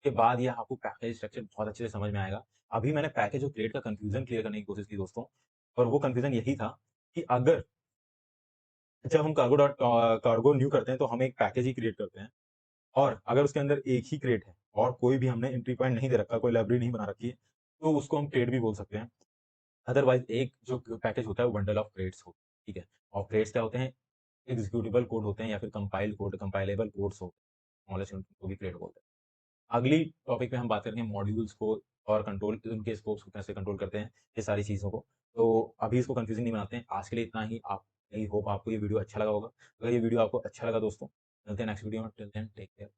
के बाद ये आपको पैकेज स्ट्रक्चर बहुत अच्छे से समझ में आएगा। अभी मैंने पैकेज और क्रेट का कन्फ्यूज़न क्लियर करने की कोशिश की दोस्तों, और वो कन्फ्यूज़न यही था कि अगर जब हम कार्गो न्यू करते हैं तो हम एक पैकेज ही क्रिएट करते हैं, और अगर उसके अंदर एक ही क्रेट है और कोई भी हमने एंट्री पॉइंट नहीं दे रखा, कोई लाइब्रेरी नहीं बना रखी है, तो उसको हम क्रेट भी बोल सकते हैं। अदरवाइज़ एक जो पैकेज होता है वो बंडल ऑफ क्रेट्स हो, ठीक है? और क्रेट्स क्या होते हैं? एग्जीक्यूटेबल कोड होते हैं या फिर कंपाइलेबल कोड्स होते हैं, नॉलेज उनको भी क्रिएट बोलते हैं। अगली टॉपिक पे हम बात करेंगे मॉड्यूल्स को और कंट्रोल उनके स्कोप्स को कैसे कंट्रोल करते हैं, ये सारी चीज़ों को। तो अभी इसको कन्फ्यूज़न नहीं बनाते हैं। आज के लिए इतना ही। आई होप आपको ये वीडियो अच्छा लगा होगा। अगर ये वीडियो आपको अच्छा लगा दोस्तों, मिलते हैं नेक्स्ट वीडियो में। Till then take care.